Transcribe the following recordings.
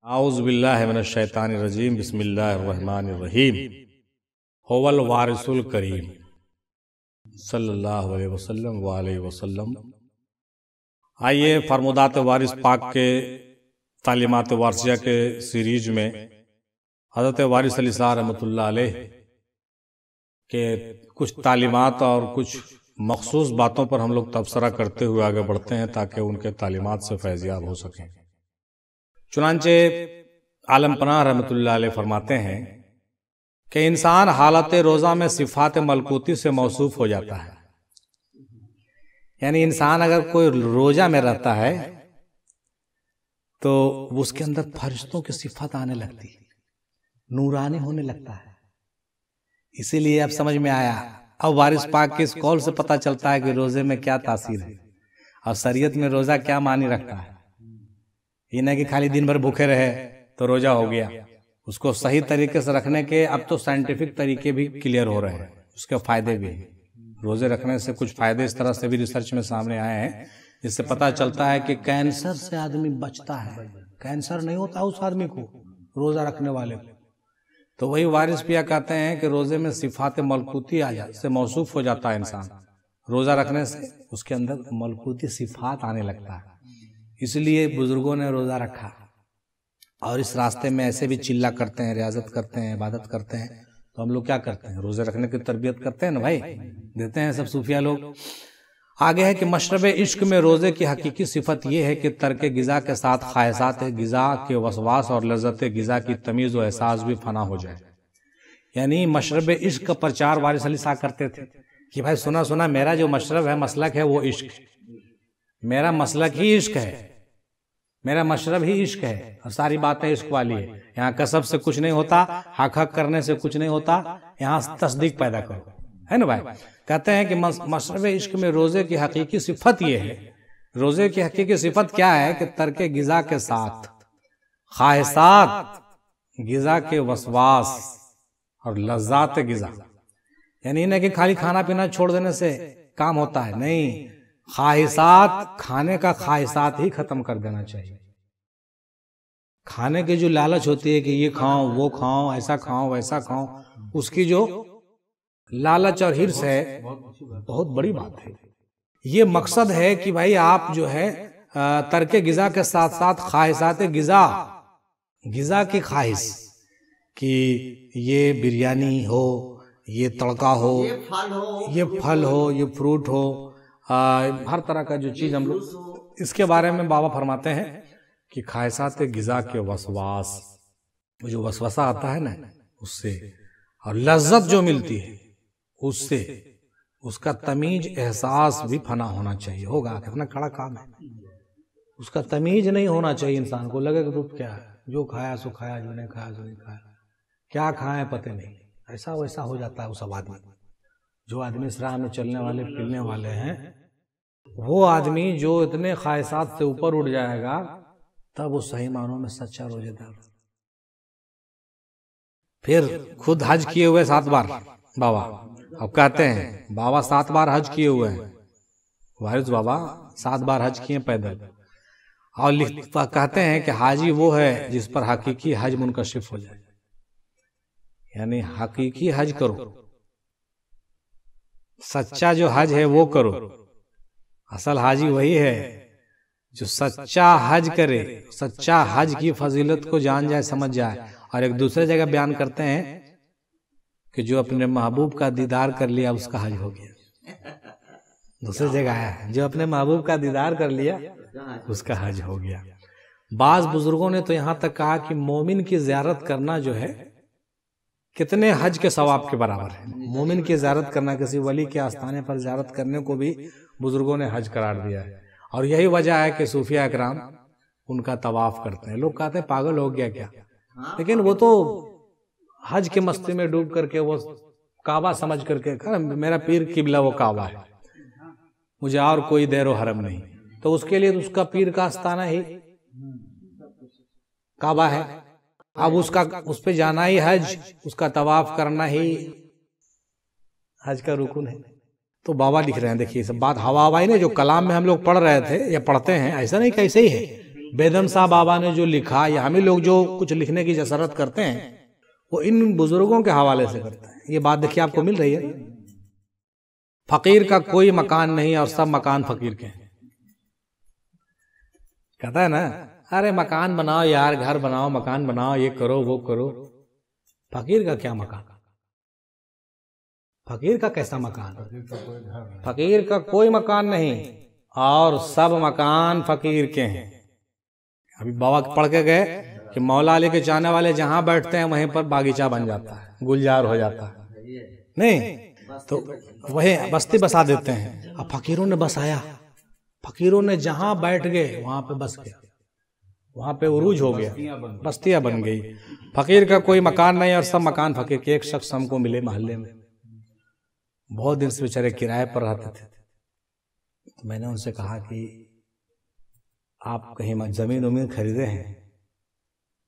आउज़ बिल्लाहि मिनश शैतानिर रजीम बिस्मिल्लाहिर रहमानिर रहीम हुवल वारिसुल करीम सल्लल्लाहु अलैहि वसल्लम। आइए फरमुदात वारिस पाक के तालीमात वारसिया के सीरीज में हज़रत वारिस अली साहब रहमतुल्लाह अलैह के कुछ तालीमात और कुछ मखसूस बातों पर हम लोग तबसरा करते हुए आगे बढ़ते हैं ताकि उनके तालीमात से फैज़याब हो सकें। चुनांचे आलम पनाह रहमतुल्लाह अलैह फरमाते हैं कि इंसान हालत रोज़ा में सिफात मलकूती से मौसूफ हो जाता है। यानी इंसान अगर कोई रोजा में रहता है तो उसके अंदर फरिश्तों की सिफत आने लगती है, नूरानी होने लगता है। इसीलिए अब समझ में आया, अब वारिस पाक के इस कौल से पता चलता है कि रोजे में क्या तासीर है और शरीयत में रोजा क्या मानी रखता है। ये नहीं कि खाली दिन भर भूखे रहे तो रोजा हो गया। उसको सही तरीके से रखने के अब तो साइंटिफिक तरीके भी क्लियर हो रहे हैं, उसके फायदे भी हैं। रोजे रखने से कुछ फायदे इस तरह से भी रिसर्च में सामने आए हैं, जिससे पता चलता है कि कैंसर से आदमी बचता है। कैंसर नहीं होता उस आदमी को, रोजा रखने वाले को। तो वही वारिस पिया कहते हैं कि रोजे में सिफात मलकूती आ जाए, से मौसूफ हो जाता है इंसान। रोजा रखने से उसके अंदर मलकूती सिफात आने लगता है। इसलिए बुजुर्गों ने रोजा रखा। और इस रास्ते में ऐसे भी चिल्ला करते हैं, रियाजत करते हैं, इबादत करते हैं। तो हम लोग क्या करते हैं, रोजे रखने की तरबियत करते हैं ना भाई, देते हैं सब सूफिया लोग। आगे है कि मशरब इश्क में रोजे की हकीकी सिफत यह है कि तर्क गिजा के साथ ख्वाहिशात गिजा के वसवास और लज्जत गिजा की तमीज़ और एहसास भी फना हो जाए। यानी मशरब इश्क का प्रचार वारिस अली साहब करते थे कि भाई सुना सुना मेरा जो मशरब है, मसलक है, वो इश्क, मेरा मसलक ही इश्क है, मेरा मशरब ही इश्क है और सारी बातें इश्क वाली है। यहाँ कसब से कुछ नहीं होता, हक हक करने से कुछ नहीं होता, यहाँ तस्दीक पैदा करो, है ना भाई। कहते हैं कि मशरब इश्क में रोजे की हकीकी सिफत ये है। रोजे की हकीकी सिफत क्या है कि तर्क गिजा के साथ ख्वाहिशात गिजा के वसवास और लज्जात गिजा, यानी नहीं कि खाली खाना पीना छोड़ देने से काम होता है, नहीं, ख्वाहिशात, खाने का ख्वाहिशात ही खत्म कर देना चाहिए। खाने की जो लालच होती है कि ये खाओ वो खाओ, ऐसा खाओ वैसा खाओ, उसकी जो लालच और हिर्स है बहुत बड़ी बात है। ये मकसद है कि भाई आप जो है तर्क गिजा के साथ साथ ख्वाहिशात गिजा, गिजा की ख्वाहिश कि ये बिरयानी हो, ये तड़का हो, ये फल हो, ये फ्रूट हो, हर तरह का जो चीज हम लोग, इसके बारे में बाबा फरमाते हैं कि ख्वाहिशात गिजा के वसवास, जो वसवसा आता है ना उससे, और लज्जत जो मिलती है उससे, उसका तमीज एहसास भी फना होना चाहिए। होगा कितना कड़ा काम है, उसका तमीज नहीं होना चाहिए। इंसान को लगे कि दूध क्या है, जो खाया सो खाया, जो नहीं खाया सो नहीं खाया, क्या खाए पता नहीं, ऐसा वैसा हो जाता है वो सब आदमी। जो आदमी इस राह में चलने वाले फिरने वाले हैं, वो आदमी जो इतने ख्वाहिशात से ऊपर उठ जाएगा तब वो सही मानों में सच्चा रोजेदार। फिर खुद हज किए हुए 7 बार बाबा, अब कहते हैं बाबा 7 बार हज किए हुए हैं, वारिस बाबा 7 बार हज किए पैदल। और कहते हैं कि हाजी वो है जिस पर हकीकी हज मुनकशिफ हो जाए। यानी हकीकी हज करो, सच्चा जो हज है वो करो। असल हाजी वही है जो सच्चा हज करे, सच्चा हज की फजीलत को जान जाए, समझ जाए। और एक दूसरे जगह बयान करते हैं कि जो अपने महबूब का दीदार कर लिया उसका हज हो गया। दूसरी जगह है जो अपने महबूब का दीदार कर लिया उसका हज हो गया। बाज बुजुर्गों ने तो यहां तक कहा कि मोमिन की ज़ियारत करना जो है कितने हज के सवाब के बराबर है। मोमिन की ज़ियारत करना, किसी वली के आस्थाने पर ज़ियारत करने को भी बुजुर्गों ने हज करार दिया है। और यही वजह है कि सूफिया इकराम उनका तवाफ करते हैं। लोग कहते हैं पागल हो गया क्या, लेकिन वो तो हज के मस्ती में डूब करके वो काबा समझ करके, मेरा पीर किबला वो काबा है, मुझे और कोई देरो हरम नहीं। तो उसके लिए उसका पीर का आस्थाना ही काबा है। अब उसका उस पे जाना ही हज, उसका तवाफ करना ही हज का रुकन है। तो बाबा लिख रहे हैं, देखिए सब बात हवा हवाई ने जो कलाम में हम लोग पढ़ रहे थे या पढ़ते हैं, ऐसा नहीं कैसे ही है, बेदम साहब बाबा ने जो लिखा, या हम ही लोग जो कुछ लिखने की जसरत करते हैं वो इन बुजुर्गों के हवाले से करते हैं। ये बात देखिए आपको मिल रही है। फकीर का कोई मकान नहीं और सब मकान फकीर के हैं। कहता है ना, अरे मकान बनाओ यार, घर बनाओ, मकान बनाओ, ये करो वो करो। फकीर का क्या मकान? फकीर का कैसा मकान? फकीर का कोई मकान नहीं और सब मकान फकीर के हैं। अभी बाबा पढ़ के गए कि मौला अली के चाहने वाले जहां बैठते हैं वहीं पर बागीचा बन जाता है, गुलजार हो जाता है। नहीं तो वही बस्ती बसा देते हैं। अब फकीरों ने बसाया, फकीरों ने जहां बैठ गए वहां पे बस गया, वहां पे उरूज हो गया, बस्तियां बन गई। फकीर का कोई मकान नहीं और सब मकान फकीर के। एक शख्स हमको मिले मोहल्ले में, बहुत दिन से बेचारे किराए पर रहते थे। तो मैंने उनसे कहा कि आप कहीं जमीन उमीन खरीदे हैं?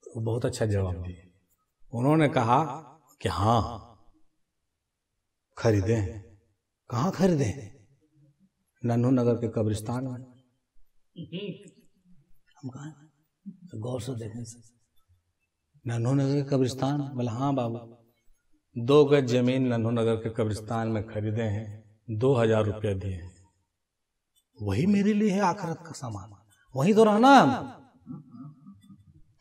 तो बहुत अच्छा जवाब दिए। उन्होंने कहा कि हाँ खरीदे हैं। कहाँ खरीदे हैं? नन्हू नगर के कब्रिस्तान में। हम कहा तो गौर से देखें, नन्हू नगर के कब्रिस्तान? बोला हाँ बाबू, 2 गज जमीन नन्हू नगर के कब्रिस्तान में खरीदे हैं, 2000 रुपया दिए हैं। वही मेरे लिए है आखिरत का सामान, वही तो रहना।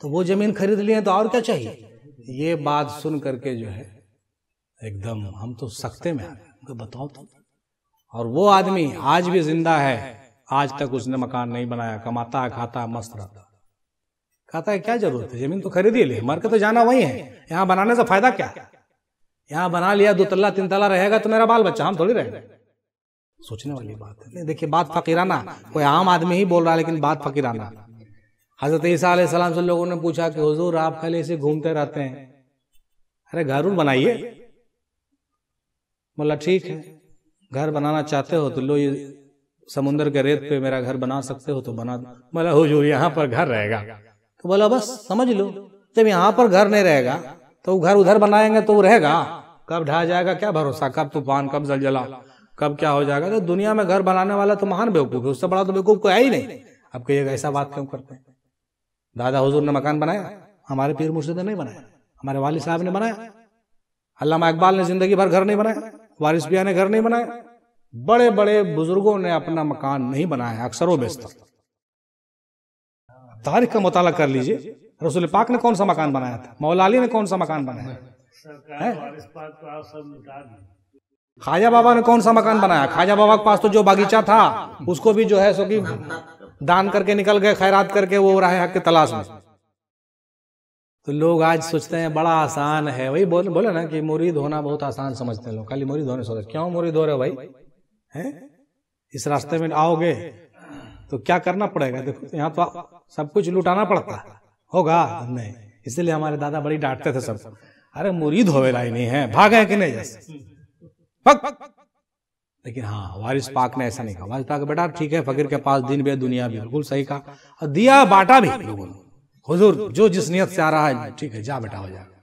तो वो जमीन खरीद लिए तो और क्या चाहिए? ये बात सुन करके जो है एकदम हम तो सख्ते में आ गए। बताओ तो। और वो आदमी आज भी जिंदा है, आज तक उसने मकान नहीं बनाया, कमाता है, खाता है, मस्त रहता। कहता है क्या जरूरत है, जमीन तो खरीद ही ले, मर के तो जाना वही है, यहाँ बनाने से फायदा क्या? यहाँ बना लिया 2 तल्ला 3 तल्ला रहेगा तो मेरा बाल बच्चा, हम थोड़ी रहेंगे। सोचने वाली बात है। देखिए बात फकीराना, कोई आम आदमी ही बोल रहा है लेकिन बात फकीराना। हजरत ईसा अलैहिस्सलाम से लोगों ने पूछा कि हुजूर आप खाली ऐसे घूमते रहते हैं, अरे घर बनाइए। बोला ठीक है, घर बनाना चाहते हो तो लो, ये समुद्र के रेत पे मेरा घर बना सकते हो तो बना दो। बोला हुजूर यहाँ पर घर रहेगा? तो बोला बस समझ लो, जब यहाँ पर घर नहीं रहेगा तो घर उधर बनाएंगे तो वो रहेगा, कब ढह जाएगा क्या भरोसा, कब तूफान, कब जलजला, कब क्या हो जाएगा। तो दुनिया में घर बनाने वाला तो महान बेवकूफ है, उससे बड़ा तो बेवकूफ कोई है ही नहीं। अब कहिएगा ऐसा बात क्यों करते हैं? दादा हुजूर ने मकान बनाया, हमारे पीर मुर्शिद ने नहीं बनाया, हमारे वालिद साहब ने बनाया, अल्लामा इकबाल ने जिंदगी भर घर नहीं बनाया, वारिस बिया ने घर नहीं बनाया, बड़े बड़े बुजुर्गों ने अपना मकान नहीं बनाया, अक्सरों बेशतर। तारीख का मुताला कर लीजिए, रसूल पाक ने कौन सा मकान बनाया था, मौला अली ने कौन सा मकान बनाया, ख्वाजा बाबा ने कौन सा मकान बनाया? ख्वाजा बाबा के पास तो जो बागीचा था उसको भी जो है सो कि दान करके निकल गए, खैरात करके, वो रहे हक के तलाश में। तो लोग आज सोचते हैं बड़ा आसान है, वही बोले ना कि मुरीद होना बहुत आसान समझते हैं लोग, खाली मुरीद होने सोचते। क्यों मुरीद हो रहे भाई? हैं इस रास्ते में आओगे तो क्या करना पड़ेगा? देखो यहाँ तो सब कुछ लुटाना पड़ता है, होगा नहीं। इसलिए हमारे दादा बड़ी डांटते थे सब, अरे मुरीद होवेला ही नहीं है, भागे कि नहीं जैसे। लेकिन हाँ वारिस पाक ने ऐसा नहीं कहा। वारिस पाक बेटा ठीक है, फकीर के पास दिन भी दुनिया भी, बिल्कुल सही कहा, और दिया बांटा भी लोगों ने। हुजूर जो जिस नियत से आ रहा है ठीक है, जा बेटा हो जाएगा,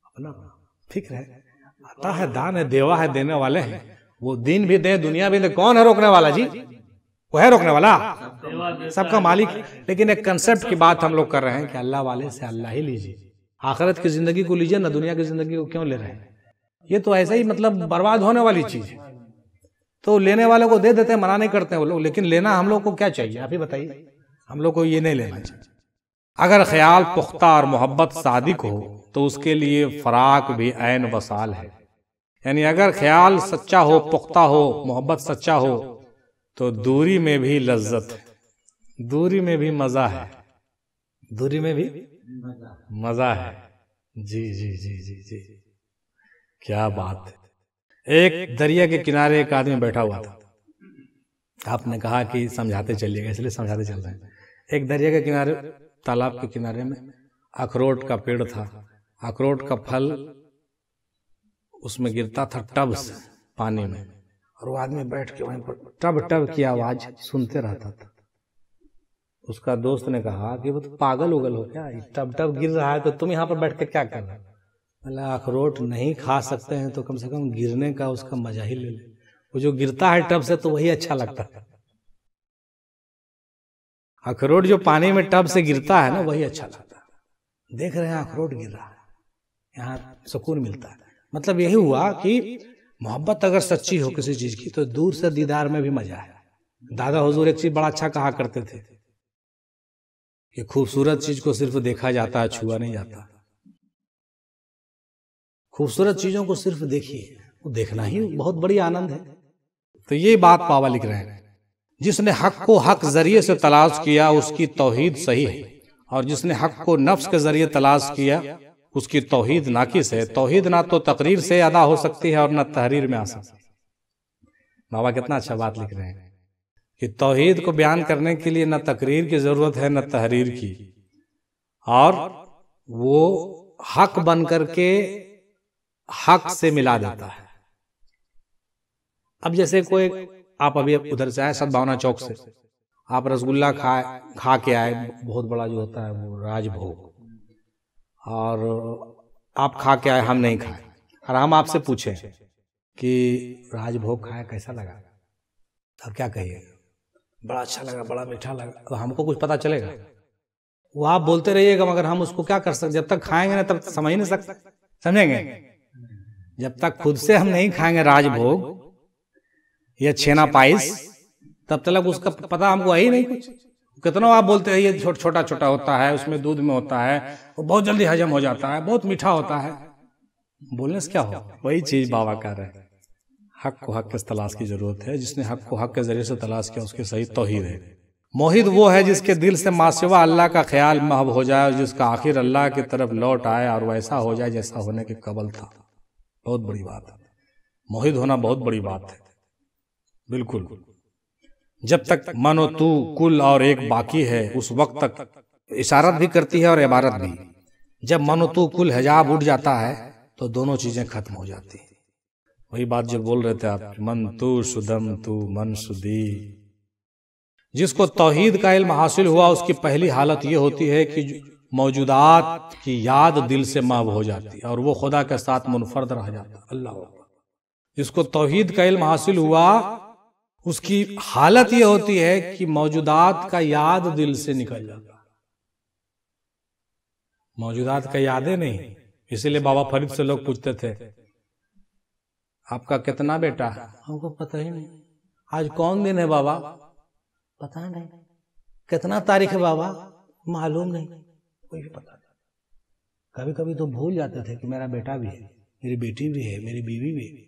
अपना फिक्र है। आता है दान है, देवा है, देने वाले हैं, वो दिन भी दे दुनिया भी दे। कौन है रोकने वाला जी? वो है रोकने वाला, सबका मालिक। लेकिन एक कंसेप्ट की बात हम लोग कर रहे हैं कि अल्लाह वाले से अल्लाह ही लीजिए, आखिरत की जिंदगी को लीजिए ना, दुनिया की जिंदगी को क्यों ले रहे हैं? ये तो ऐसा ही मतलब बर्बाद होने वाली चीज है। तो लेने वाले को दे देते हैं, मना नहीं करते हैं वो लोग, लेकिन लेना हम लोग को क्या चाहिए आप ही बताइए? हम लोग को ये नहीं लेना चाहिए। अगर ख्याल पुख्ता और मोहब्बत सादिक हो तो उसके लिए फराक भी ऐन वसाल है। यानी अगर ख्याल सच्चा हो, पुख्ता हो, मोहब्बत सच्चा हो तो दूरी में भी लज्जत है, दूरी में भी मजा है, दूरी में भी मजा है। जी जी जी जी जी, क्या बात है। एक दरिया के किनारे एक आदमी बैठा हुआ था। आपने कहा कि समझाते चलिएगा, इसलिए समझाते चल रहे हैं। एक दरिया के किनारे, तालाब के किनारे में अखरोट का पेड़ था। अखरोट का फल उसमें गिरता था टब से पानी में, और वो आदमी बैठ के वहीं पर टब टब की आवाज सुनते रहता था। उसका दोस्त ने कहा कि वो तो पागल उगल हो क्या, टब टब गिर रहा है तो तुम यहाँ पर बैठ के क्या कर रहे हो? बोला अखरोट नहीं खा सकते हैं तो कम से कम गिरने का उसका मजा ही ले ले, वो जो गिरता है टब से तो वही अच्छा लगता है। अखरोट जो पानी में टब से गिरता है ना, वही अच्छा लगता है। देख रहे हैं अखरोट गिर रहा है, यहाँ सुकून मिलता है। मतलब यही हुआ कि मोहब्बत अगर सच्ची हो किसी चीज की तो दूर से दीदार में भी मजा है। दादा हुजूर एक चीज बड़ा अच्छा कहा करते थे कि खूबसूरत चीज को सिर्फ देखा जाता है, छुआ नहीं जाता। खूबसूरत चीजों को सिर्फ देखिए, वो देखना ही बहुत बड़ी आनंद है। तो ये बात पावा लिख रहे हैं, जिसने हक को हक जरिए से तलाश किया उसकी तौहीद सही है, और जिसने हक को नफ्स के जरिए तलाश किया उसकी तौहीद नाकिस है। तौहीद ना तो तकरीर से अदा हो सकती है और ना तहरीर में आ सकती है। बाबा कितना अच्छा बात लिख रहे हैं कि तौहीद को बयान करने के लिए न तकरीर की जरूरत है न तहरीर की, और वो हक बन करके हक से मिला देता है। अब जैसे कोई, आप अभी उधर से आए सद्भावना चौक से, आप रसगुल्ला खा के आए, बहुत बड़ा जो होता है वो राजभोग, और आप खा के आए, हम नहीं खाए, और हम आपसे पूछें कि राजभोग खाया कैसा लगा, अब क्या कहिए? बड़ा अच्छा लगा, बड़ा मीठा लगा। तो हमको कुछ पता चलेगा? वो आप बोलते रहिएगा, मगर हम उसको क्या कर सकते? जब तक खाएंगे ना तब समझ नहीं सकते, समझेंगे? जब तक खुद से हम नहीं खाएंगे राजभोग या छेना पाइस, तब तक उसका पता हमको है ही नहीं कुछ। कितना आप बोलते हैं ये छोटा छोटा होता है, उसमें दूध में होता है, वो बहुत जल्दी हजम हो जाता है, बहुत मीठा होता है, बोलने से क्या हो? वही चीज बाबा कह रहे हैं, हक को हक के तलाश की जरूरत है। जिसने हक को हक के जरिए से तलाश किया उसकी सही तौहीद है। मोहिद वो है जिसके दिल से मासिवा अल्लाह का ख्याल महव हो जाए, और जिसका आखिर अल्लाह की तरफ लौट आए और वैसा हो जाए जैसा होने के कबल था। बहुत बड़ी बात है, मोहिद होना बहुत बड़ी बात है। बिल्कुल, जब तक मनो तू कुल और एक बाकी है, उस वक्त तक इशारत भी करती है और इबारत भी। जब मनो तू कुल हिजाब उठ जाता है तो दोनों चीजें खत्म हो जाती हैं। वही बात जो बोल रहे थे आप, मन तू सुदम तू मन सुदी। जिसको तौहीद का इल्म हासिल हुआ उसकी पहली हालत ये होती है कि मौजूदात की याद दिल से महव हो जाती है और वो खुदा के साथ मुनफरद रह जाता है। अल्लाह अकबर। जिसको तौहीद का इल्म हासिल हुआ उसकी हालत ये होती है कि मौजूदात का याद दिल से निकल जाता है। मौजूदात का यादें नहीं। इसीलिए बाबा फरीद से लोग पूछते थे, आपका कितना बेटा है? हमको पता ही नहीं। आज कौन दिन है बाबा? पता नहीं। कितना तारीख है बाबा? मालूम नहीं, कोई भी पता नहीं। कभी कभी तो भूल जाते थे कि मेरा बेटा भी है, मेरी बेटी भी है, मेरी बीवी भी है।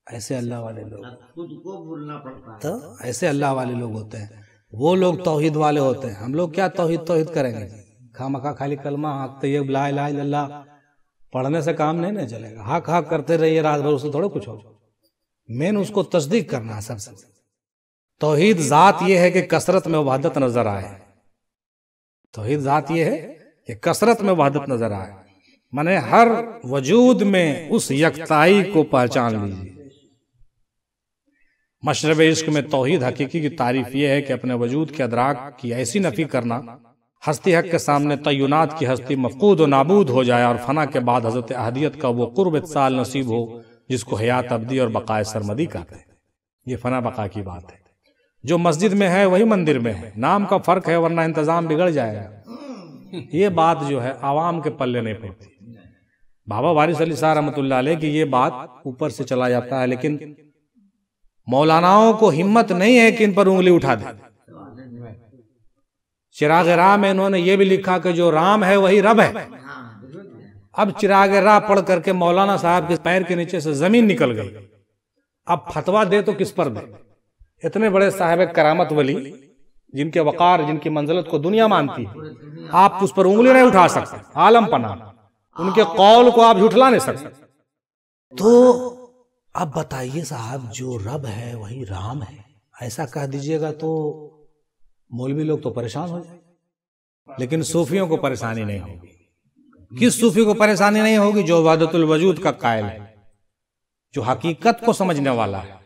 ऐसे अल्लाह वाले लोग, खुद को भूलना पड़ता है। तो ऐसे अल्लाह वाले लोग होते हैं, वो लोग तौहीद वाले होते हैं। हम लोग क्या तौहीद करेंगे? खामखा खाली कलमा हक तैयब ला इलाहा इल्लल्लाह पढ़ने से काम नहीं ना चलेगा। हक हक करते रहिए रात भर, उससे थोड़ा कुछ हो। मेन उसको तस्दीक करना है सबसे। तौहीद जात ये है कि कसरत में वहदत नजर आए। तौहीद जात ये है कि कसरत में वहदत नजर आए, माने हर वजूद में उस यकताई को पहचान लीजिए। मशरब इश्क में तौहीद हकीकी की तारीफ यह है कि अपने वजूद के अदराक की ऐसी नफी करना, हस्ती हक के सामने तय्युनात की हस्ती मफकूद और नाबूद हो जाए और फना के बाद हजरत अहदियत का वो कुर्ब इत्साल नसीब हो जिसको हयात अब्दी और बकाए सरमदी कहते हैं। ये फना बका की बात है। जो मस्जिद में है वही मंदिर में है, नाम का फर्क है, वरना इंतजाम बिगड़ जाएगा। ये बात जो है आवाम के पल्ले नहीं पड़ती। बाबा वारिस अली साहब रहमतुल्लाह अलैह की ये बात ऊपर से चला जाता है, लेकिन मौलानाओं को हिम्मत नहीं है कि इन पर उंगली उठा दे। चिराग राह में इन्होंने ये भी लिखा कि जो राम है वही रब है। अब चिराग राह पढ़ करके मौलाना साहब के पैर के नीचे से जमीन निकल गई। अब फतवा दे तो किस पर दे? इतने बड़े साहिब करामत वली, जिनके वकार, जिनकी मंजिलत को दुनिया मानती है, आप उस पर उंगली नहीं उठा सकते। आलम पना, उनके कौल को आप झुठला नहीं सकते। तो अब बताइए साहब, जो रब है वही राम है, ऐसा कह दीजिएगा तो मौलवी लोग तो परेशान हो जाए, लेकिन सूफियों को परेशानी नहीं होगी। किस सूफी को परेशानी नहीं होगी? जो वहदतुल वजूद का कायल है, जो हकीकत को समझने वाला है,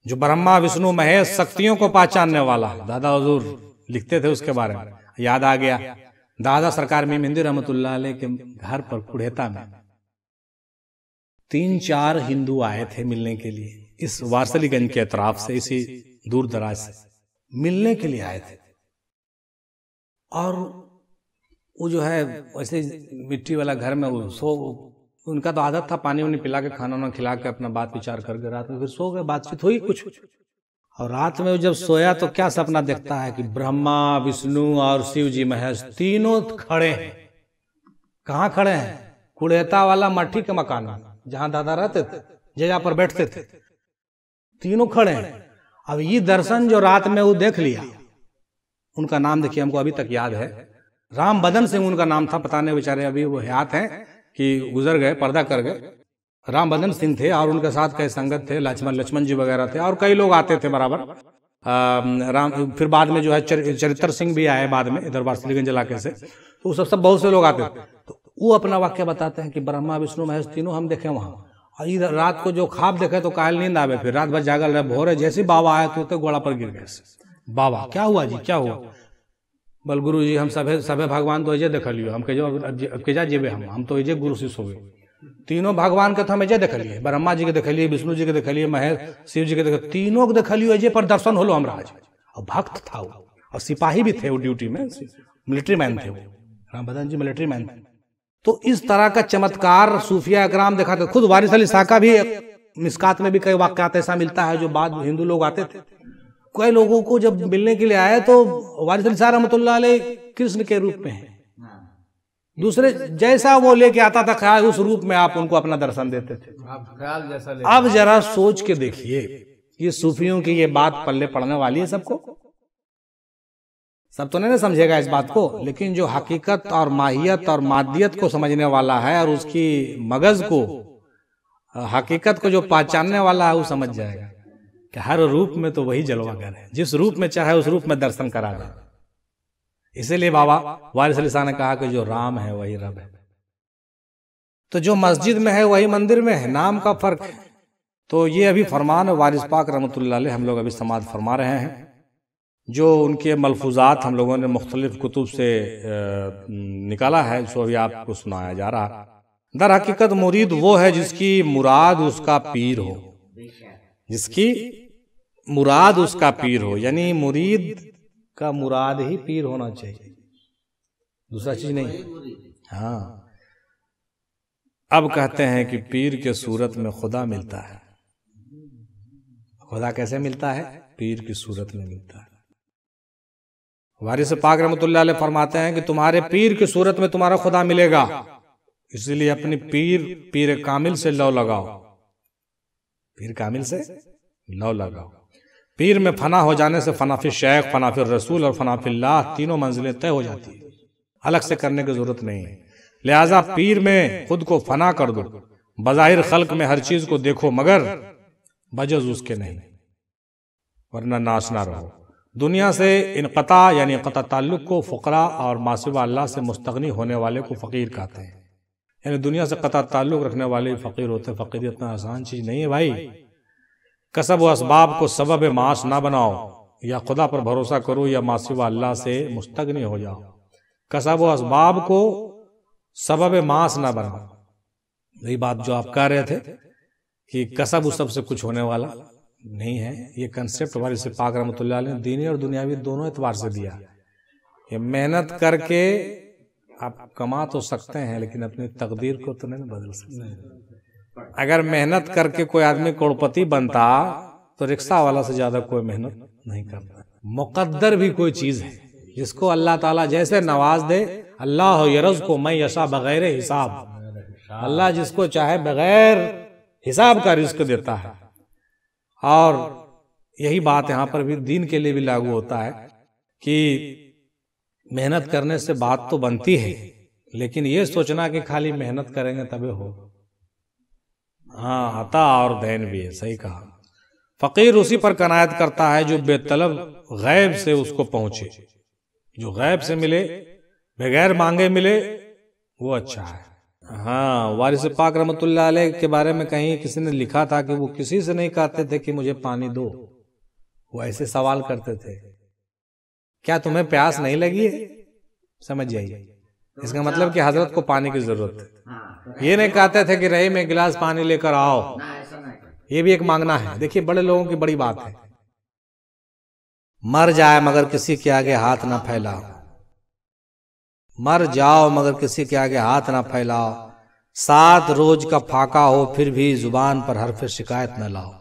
जो ब्रह्मा विष्णु महेश शक्तियों को पहचानने वाला है। दादा हुजूर लिखते थे उसके बारे में, याद आ गया। दादा सरकार में मिंदी रहमतुल्लाह अलैह के घर पर कुड़ेता में 3-4 हिंदू आए थे मिलने के लिए। इस वारसलीगंज के अतराफ से, इसी दूर दराज से मिलने के लिए आए थे। और वो जो है वैसे मिट्टी वाला घर में वो सो, उनका तो आदत था पानी वानी पिला के खाना वाना खिला के अपना बात विचार करके रात में फिर सो गए, बातचीत हुई कुछ। और रात में जब सोया तो क्या सपना देखता है कि ब्रह्मा विष्णु और शिव जी महेश तीनों खड़े हैं। कहाँ खड़े हैं? कुड़ेता वाला मट्टी के मकान में जहां दादा रहते थे, जगह पर बैठते थे, तीनों खड़े हैं। अब ये दर्शन जो रात में वो देख लिया, उनका नाम देखिए हमको अभी तक याद है, राम बदन सिंह उनका नाम था, पता नहीं बेचारे अभी वो हयात हैं कि गुजर गए, पर्दा कर गए। राम बदन सिंह थे और उनके साथ कई संगत थे, लक्ष्मण जी वगैरह थे और कई लोग आते थे बराबर। फिर बाद में जो है चरित्र सिंह भी आए बाद में इधर वारसिलीगंज इलाके से, तो सब बहुत से लोग आते थे। तो वो अपना वाक्य बताते हैं कि ब्रह्मा विष्णु महेश तीनों हम देखे वहां, और इधर रात को जो ख्वाब देखे तो कायल नींद आवे, फिर रात भर जागल रहे, भोरे जैसे बाबा आए तो घोड़ा पर गिर गए। बाबा क्या हुआ जी, क्या हुआ? बल गुरु जी हम सभे भगवान तो अजय देख लियो, हम केजा जेबे, हम तो अजय गुरु शिष्य हो गए। तीनों भगवान के तो हम अजय देख लिए, ब्रह्मा जी के देख लिए, विष्णु जी के देख लिए, महेश शिव जी के देख, तीनों के देख लियो अजय पर दर्शन होलो हमरा आज। और भक्त था वो, और सिपाही भी थे वो, ड्यूटी में मिलिट्री मैन थे वो, राम बदन जी मिलिट्री मैन थे। तो इस तरह का चमत्कार सूफिया इकराम दिखाते। खुद वारिस अली शाह का भी मिस्कात में भी कई वाक्यात ऐसा मिलता है जो बाद हिंदू लोग आते थे, कई लोगों को जब मिलने के लिए आए तो वारिस अली शाह रहमतुल्लाह अलैह कृष्ण के रूप में है, दूसरे जैसा वो लेके आता था ख्याल, उस रूप में आप उनको अपना दर्शन देते थे। ख्याल जैसा अब जरा सोच के देखिए, ये सूफियों की ये बात पल्ले पड़ने वाली है सबको? सब तो नहीं समझेगा इस बात को, लेकिन जो हकीकत और माहियत और मादियत को समझने वाला है और उसकी मगज को, हकीकत को जो पहचानने वाला है वो समझ जाएगा कि हर रूप में तो वही जलवागर है, जिस रूप में चाहे उस रूप में दर्शन करा दे। इसीलिए बाबा वारिस अली शाह ने कहा कि जो राम है वही रब है। तो जो मस्जिद में है वही मंदिर में है, नाम का फर्क है। तो ये अभी फरमान वारिस पाक रहमतुल्लाह अलैह हम लोग अभी समाज फरमा रहे हैं, जो उनके मलफूजात हम लोगों ने मुख्तलिफ कुतुब से निकाला है, सो अभी आपको सुनाया जा रहा है। दर हकीकत मुरीद वो है जिसकी मुराद उसका पीर हो, जिसकी मुराद उसका पीर हो, यानी मुरीद का मुराद ही पीर होना चाहिए, दूसरा चीज नहीं। हाँ, अब कहते हैं कि पीर के सूरत में खुदा मिलता है। खुदा कैसे मिलता है? पीर की सूरत में मिलता है। वारिस पाक रहमतुल्लाह अलैह फरमाते हैं कि तुम्हारे पीर की सूरत में तुम्हारा खुदा मिलेगा, इसलिए अपनी पीर कामिल से लौ लगाओ, पीर कामिल से लौ लगाओ। पीर में फना हो जाने से फनाफी शेख, फनाफी रसूल और फनाफिल्लाह तीनों मंजिलें तय हो जाती है, अलग से करने की जरूरत नहीं है। लिहाजा पीर में खुद को फना कर दो, बज़ाहिर खल्क में हर चीज को देखो मगर बजज उसके नहीं, वरना नाश ना रहो। दुनिया से इनक़ता यानी क़ता ताल्लुक़ को फ़ुक़रा और मासिवा अल्लाह से मुस्तग़नी होने वाले को फ़कीर कहते हैं। यानी दुनिया से क़ता ताल्लुक़ रखने वाले फ़कीर होते हैं। फ़कीर इतना आसान चीज़ नहीं है भाई। कसब व असबाब को सबब माश ना बनाओ, या खुदा पर भरोसा करो या मासिवा अल्लाह से मुस्तग़नी हो जाओ। कसब व असबाब को सबब माश ना बनाओ, यही बात जो आप कह रहे थे कि कसब उस सबसे कुछ होने वाला नहीं है। ये कंसेप्ट वारिस पाक रहमतुल्लाह अलैह ने दीनी और दुनियावी दोनों एतबार से दिया। ये मेहनत करके आप कमा तो सकते हैं, लेकिन अपनी तकदीर को तो नहीं बदल सकते। अगर मेहनत करके कोई आदमी करोड़पति बनता तो रिक्शा वाला से ज्यादा कोई मेहनत नहीं करता। मुकद्दर भी कोई चीज है जिसको अल्लाह ताला जैसे नवाज दे। अल्लाह यरज़ को मैं यशा बगैर हिसाब, अल्लाह जिसको चाहे बगैर हिसाब का रिज्क देता है। और यही बात यहाँ पर भी दीन के लिए भी लागू होता है कि मेहनत करने से बात तो बनती है, लेकिन ये सोचना कि खाली मेहनत करेंगे तभी हो। हाँ, अता और दैन भी है, सही कहा। फकीर उसी पर कनायत करता है जो बेतलब गैब से उसको पहुंचे। जो गैब से मिले, बगैर मांगे मिले, वो अच्छा है। हाँ, वारिस पाक रहमतुल्लाह अलैह के बारे में कहीं किसी ने लिखा था कि वो किसी से नहीं कहते थे कि मुझे पानी दो, वो ऐसे सवाल करते थे, क्या तुम्हें प्यास नहीं लगी है? समझ जाइए, इसका मतलब कि हजरत को पानी की जरूरत है। ये नहीं कहते थे कि रही में गिलास पानी लेकर आओ, ये भी एक मांगना है। देखिए, बड़े लोगों की बड़ी बात है, मर जाए मगर किसी के आगे हाथ ना फैलाओ। मर जाओ मगर किसी के आगे हाथ ना फैलाओ, 7 रोज का फाका हो फिर भी जुबान पर हरफ शिकायत न लाओ।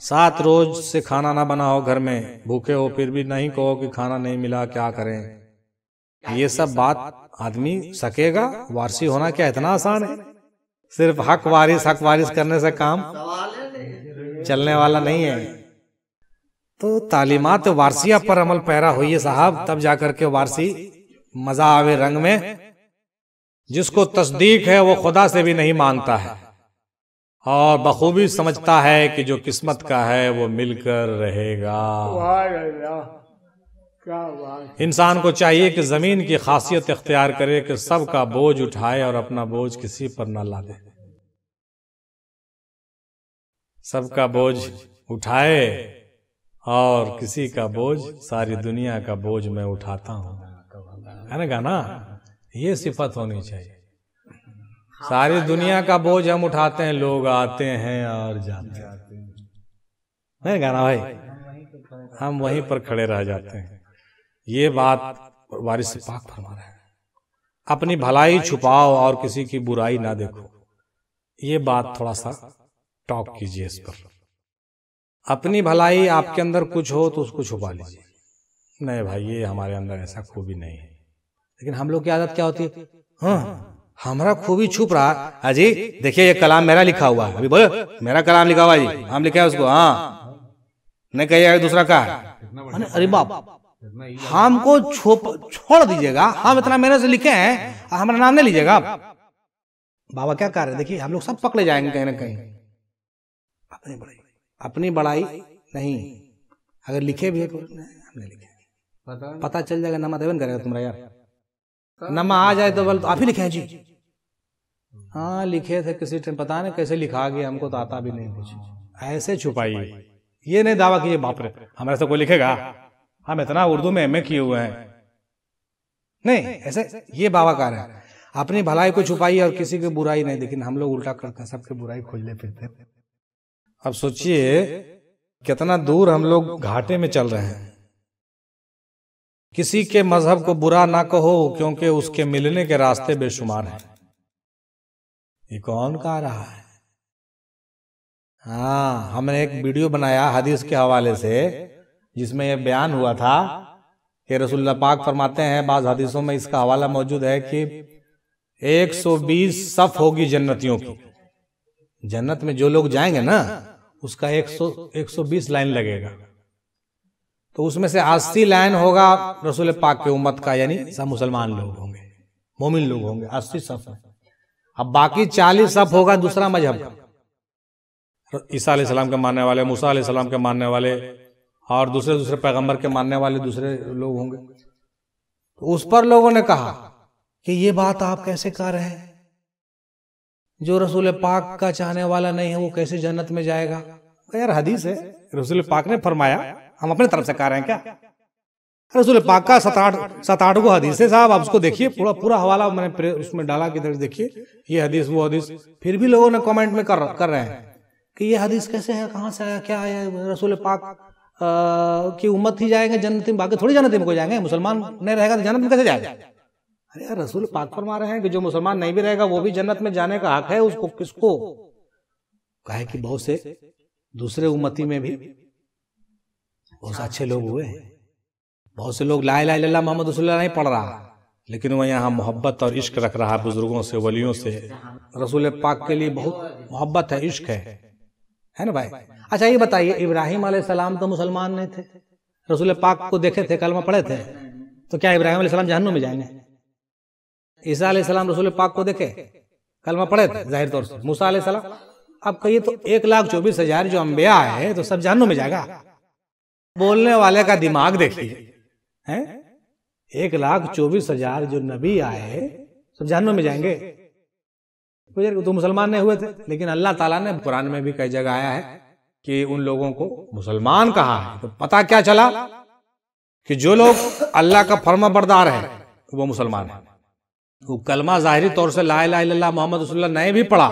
7 रोज से खाना ना बनाओ, घर में भूखे हो फिर भी नहीं कहो कि खाना नहीं मिला, क्या करें। ये सब बात आदमी सकेगा? वारसी होना क्या इतना आसान है? सिर्फ हक वारिस करने से काम चलने वाला नहीं है। तो तालीमात वारसिया पर अमल पैरा होइए साहब, तब जाकर के वारसी मजा आवे रंग में। जिसको तस्दीक है वो खुदा से भी नहीं मांगता है और बखूबी समझता है कि जो किस्मत का है वो मिलकर रहेगा। इंसान को चाहिए कि जमीन की खासियत इख्तियार करे कि सबका बोझ उठाए और अपना बोझ किसी पर न लादे। सबका बोझ उठाए और किसी का बोझ, सारी दुनिया का बोझ मैं उठाता हूं, है ना गाना? ये सिफत होनी चाहिए। सारी दुनिया का बोझ हम उठाते हैं, लोग आते हैं और जाते हैं, नहीं गाना भाई? हम वहीं पर खड़े रह जाते हैं। ये बात वारिस पाक फरमा रहा है। अपनी भलाई छुपाओ और किसी की बुराई ना देखो। ये बात थोड़ा सा टॉक कीजिए इस पर। अपनी भलाई आपके अंदर कुछ हो तो उसको छुपा लीजिए। नहीं भाई, ये हमारे अंदर ऐसा खूबी नहीं है। लेकिन हम लोग की आदत क्या होती है? हाँ, हमारा खूबी छुप रहा। अजी देखिए, ये कलाम मेरा लिखा हुआ है, अभी बोलो मेरा कलाम लिखा हुआ है जी, हम लिखे हैं उसको। हाँ, नहीं कहिए दूसरा का। अरे बाप, हमको छोड़ दीजिएगा, हम इतना मेहनत से लिखे हैं, हमारा नाम नहीं लीजिएगा। बाबा क्या कर रहे हैं? देखिए हम लोग सब पकड़े जाएंगे कहीं ना कहीं। अपनी बड़ाई नहीं, अगर लिखे भी है तो हमने लिखे, पता चल जाएगा। नमा देवन करेगा तुम्हारा यार, नमा आ जाए तो बोल तो आप ही लिखे हैं जी। हाँ लिखे थे किसी टाइम, पता नहीं कैसे लिखा गया, हमको तो आता भी नहीं कुछ। ऐसे छुपाइए, ये नहीं दावा कीजिए बाप रे हमारे से कोई लिखेगा, हम इतना उर्दू में एमए किए हुए हैं। नहीं, ऐसे ये बाबाकार है। अपनी भलाई को छुपाइए और किसी की बुराई नहीं। लेकिन हम लोग उल्टा करते हैं, सबके बुराई खोजले फिरते। अब सोचिए कितना दूर हम लोग घाटे में चल रहे हैं। किसी के मजहब को बुरा ना कहो क्योंकि उसके मिलने के रास्ते बेशुमार हैं। ये कौन कह रहा है? हाँ, हमने एक वीडियो बनाया हदीस के हवाले से, जिसमें यह बयान हुआ था कि रसूलुल्लाह पाक फरमाते हैं, बाज़ हदीसों में इसका हवाला मौजूद है कि 120 सफ होगी जन्नतियों की। जन्नत में जो लोग जाएंगे ना, उसका 120 लाइन लगेगा। तो उसमें से 80 लाइन होगा रसूल पाक के उम्मत का, यानी सब मुसलमान लोग होंगे, मोमिन लोग होंगे 80 सफ में। अब बाकी 40 सफ होगा दूसरा मजहब का, ईसा अलैहिस्सलाम के मानने वाले, मूसा अलैहिस्सलाम के मानने वाले और दूसरे पैगंबर के मानने वाले दूसरे लोग होंगे। तो उस पर लोगों ने कहा कि ये बात आप कैसे कह रहे हैं, जो रसूल पाक का चाहने वाला नहीं है वो कैसे जन्नत में जाएगा? यार हदीस है, रसूल पाक ने फरमाया, हम अपने तरफ से कह रहे हैं क्या? रसूल पाक का 7-8 गो हदीस है साहब, आप उसको देखिए, पूरा हवाला मैंने उसमें डाला कि देखिए ये हदीस वो हदीस। फिर भी लोगों ने कमेंट में कर रहे हैं कि ये हदीस कैसे है, कहाँ से आया, क्या आया? रसूल पाक की उम्मत ही जाएंगे जन्नत में, बाकी थोड़ी जन्नत में कोई जाएंगे। मुसलमान नहीं रहेगा तो जन्नत में कैसे जाएगा? अरे यार रसूल पाक फरमा रहे हैं कि जो मुसलमान नहीं भी रहेगा वो भी जन्नत में जाने का हक है उसको। किसको? कहे कि बहुत से दूसरे उम्मती में भी बहुत अच्छे लोग हुए, बहुत से लोग ला इलाहा इल्लल्लाह मोहम्मद रसूलुल्लाह नहीं पढ़ रहा, लेकिन वो यहाँ मोहब्बत और इश्क रख रहा है बुजुर्गों से, वलियों से। रसूल पाक के लिए बहुत मोहब्बत है, इश्क है ना भाई? अच्छा ये बताइए, इब्राहिम अलैहिस्सलाम तो मुसलमान नहीं थे, रसूल पाक को देखे थे, कलमा पढ़े थे, तो क्या इब्राहिम अलैहिस्सलाम जहन्नुम में जाएंगे? ईसा अलैहिस्सलाम रसूल पाक को देखे, कलमा पढ़े थे जाहिर तौर से। मूसा अलैहिस्सलाम, अब कहिए तो 1,24,000 जो अंबिया है तो सब जहन्नुम में जाएगा? बोलने वाले का दिमाग देखिए, हैं? 1,24,000 जो नबी आए सब जहन्नुम में जाएंगे? तो मुसलमान नहीं हुए थे। लेकिन अल्लाह ताला ने कुरान में भी कई जगह आया है कि उन लोगों को मुसलमान कहा है। तो पता क्या चला कि जो लोग अल्लाह का फर्मा बरदार है वो मुसलमान है। वो कलमा जाहिरी तौर से ला इलाहा इल्लल्लाह मोहम्मद रसूलुल्लाह नहीं भी पढ़ा,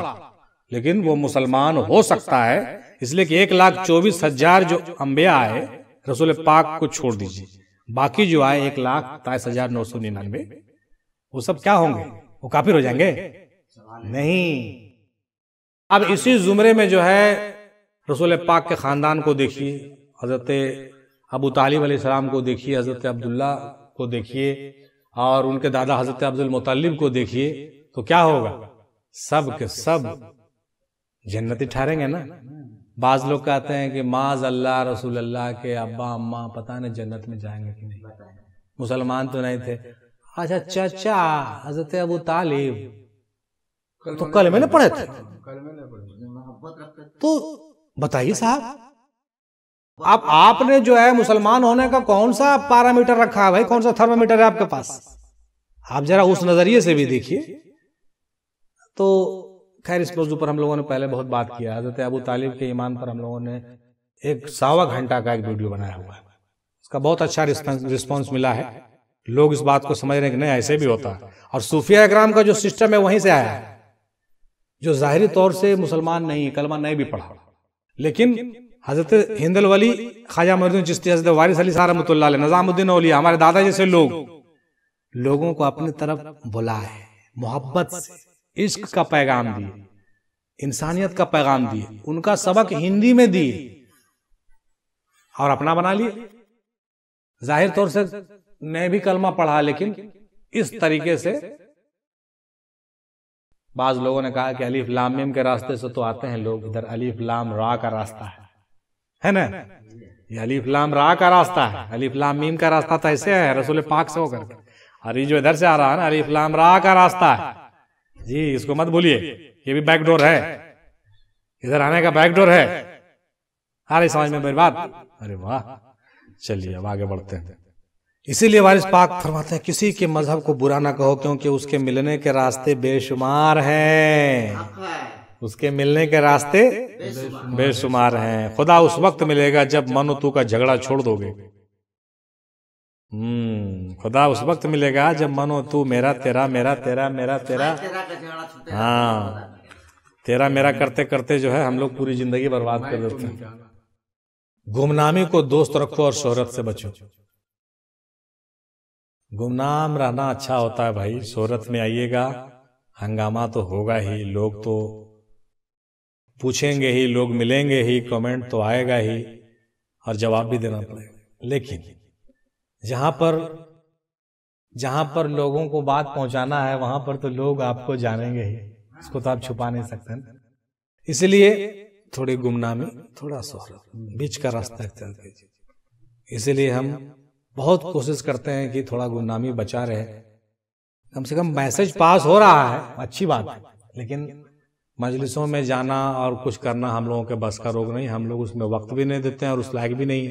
लेकिन वो मुसलमान हो सकता है। इसलिए कि 1,24,000 जो अंबिया आए, रसूल पाक को छोड़ दीजिए, बाकी जो आए 1,23,999 वो सब क्या होंगे? वो काफिर हो जाएंगे? नहीं। अब इसी जुमरे में जो है रसूल पाक के खानदान को देखिए, हजरत अबू तालिब अलैहिस्सलाम को देखिए, हजरत अब्दुल्ला को देखिए और उनके दादा हजरत अब्दुल मुत्तलिब को देखिए, तो क्या होगा? सब के सब जन्नती ठहरेंगे ना। बाज लोग कहते हैं कि माज अल्लाह रसूल अल्लाह के अब्बा अम्मा पता नहीं जन्नत में जाएंगे कि नहीं, मुसलमान तो नहीं थे। अच्छा चाचा हजरत अबू तालिब तो कलमे न पढ़े थे, तो बताइए साहब, अब आपने जो है मुसलमान होने का कौन सा पैरामीटर रखा है भाई, कौन सा थर्मामीटर है आपके पास? आप जरा उस नजरिए से भी देखिए। तो खैर इस मौजू पर हम लोगों ने पहले बहुत बात किया। हजरत अबू तालिब के ईमान पर हम लोगों ने 1.25 घंटा का एक वीडियो बनाया हुआ है, उसका बहुत अच्छा रिस्पॉन्स मिला है। लोग इस बात को समझ रहे हैं कि नहीं ऐसे भी होता है। और सूफिया इकराम का जो सिस्टम है वहीं से आया है, जो जाहिरी तौर से मुसलमान नहीं, कलमा नहीं भी पढ़ा, लेकिन हजरत हिंदल वली, ख्वाजा मोइनुद्दीन चिश्ती, हजरत वारिस अली साहब रहमतुल्लाह अलैह, निजामुद्दीन औलिया, हमारे दादा जैसे लोगों को अपनी तरफ बुलाए, मोहब्बत से इश्क का पैगाम दिए, इंसानियत का पैगाम दिए, उनका सबक हिंदी में दिए और अपना बना लिए। जाहिर तौर से मैं भी कलमा पढ़ा, लेकिन इस तरीके से बाज लोगों ने कहा कि अलीफ लाम मीम के रास्ते से तो आते हैं लोग, इधर अलीफ लाम रा का रास्ता है ना? ये अलीफ लाम रा का रास्ता है, अलीफ लाम मीम का रास्ता तो ऐसे है रसूल पाक से होकर के, और ये जो इधर से आ रहा है ना अलीफ लाम रा का रास्ता है जी, इसको मत भूलिए, ये भी बैकडोर है, इधर आने का बैकडोर है। अरे समझ में मेरी बात? अरे वाह, चलिए अब आगे बढ़ते हैं। इसीलिए वारिस पाक फरमाते हैं किसी के मजहब को बुरा ना कहो, क्योंकि उसके मिलने के रास्ते बेशुमार हैं, उसके मिलने के रास्ते बेशुमार हैं। खुदा उस वक्त मिलेगा जब मनो तू का झगड़ा छोड़ दोगे। खुदा उस वक्त मिलेगा जब मनो तू मेरा तेरा, मेरा तेरा, मेरा तेरा, हाँ तेरा मेरा करते करते जो है हम लोग पूरी जिंदगी बर्बाद कर देते हैं। गुमनामी को दोस्त रखो और शोहरत से बचो। गुमनाम रहना अच्छा होता है भाई, शोहरत में आइएगा हंगामा तो होगा ही, लोग तो पूछेंगे ही, लोग मिलेंगे ही, कमेंट तो आएगा ही और जवाब भी देना पड़ेगा। लेकिन जहां पर लोगों को बात पहुंचाना है वहां पर तो लोग आपको जानेंगे ही, इसको तो आप छुपा नहीं सकते ना। इसलिए थोड़ी गुमनामी, थोड़ा शोहरत, बीच का रास्ता इख्तियार कीजिए। इसलिए हम बहुत कोशिश करते हैं कि थोड़ा गुमनामी बचा रहे। कम से कम मैसेज पास हो रहा है, अच्छी बात है, लेकिन मजलिसों में जाना और कुछ करना हम लोगों के बस का रोग नहीं, हम लोग उसमें वक्त भी नहीं देते हैं और उस लायक भी नहीं।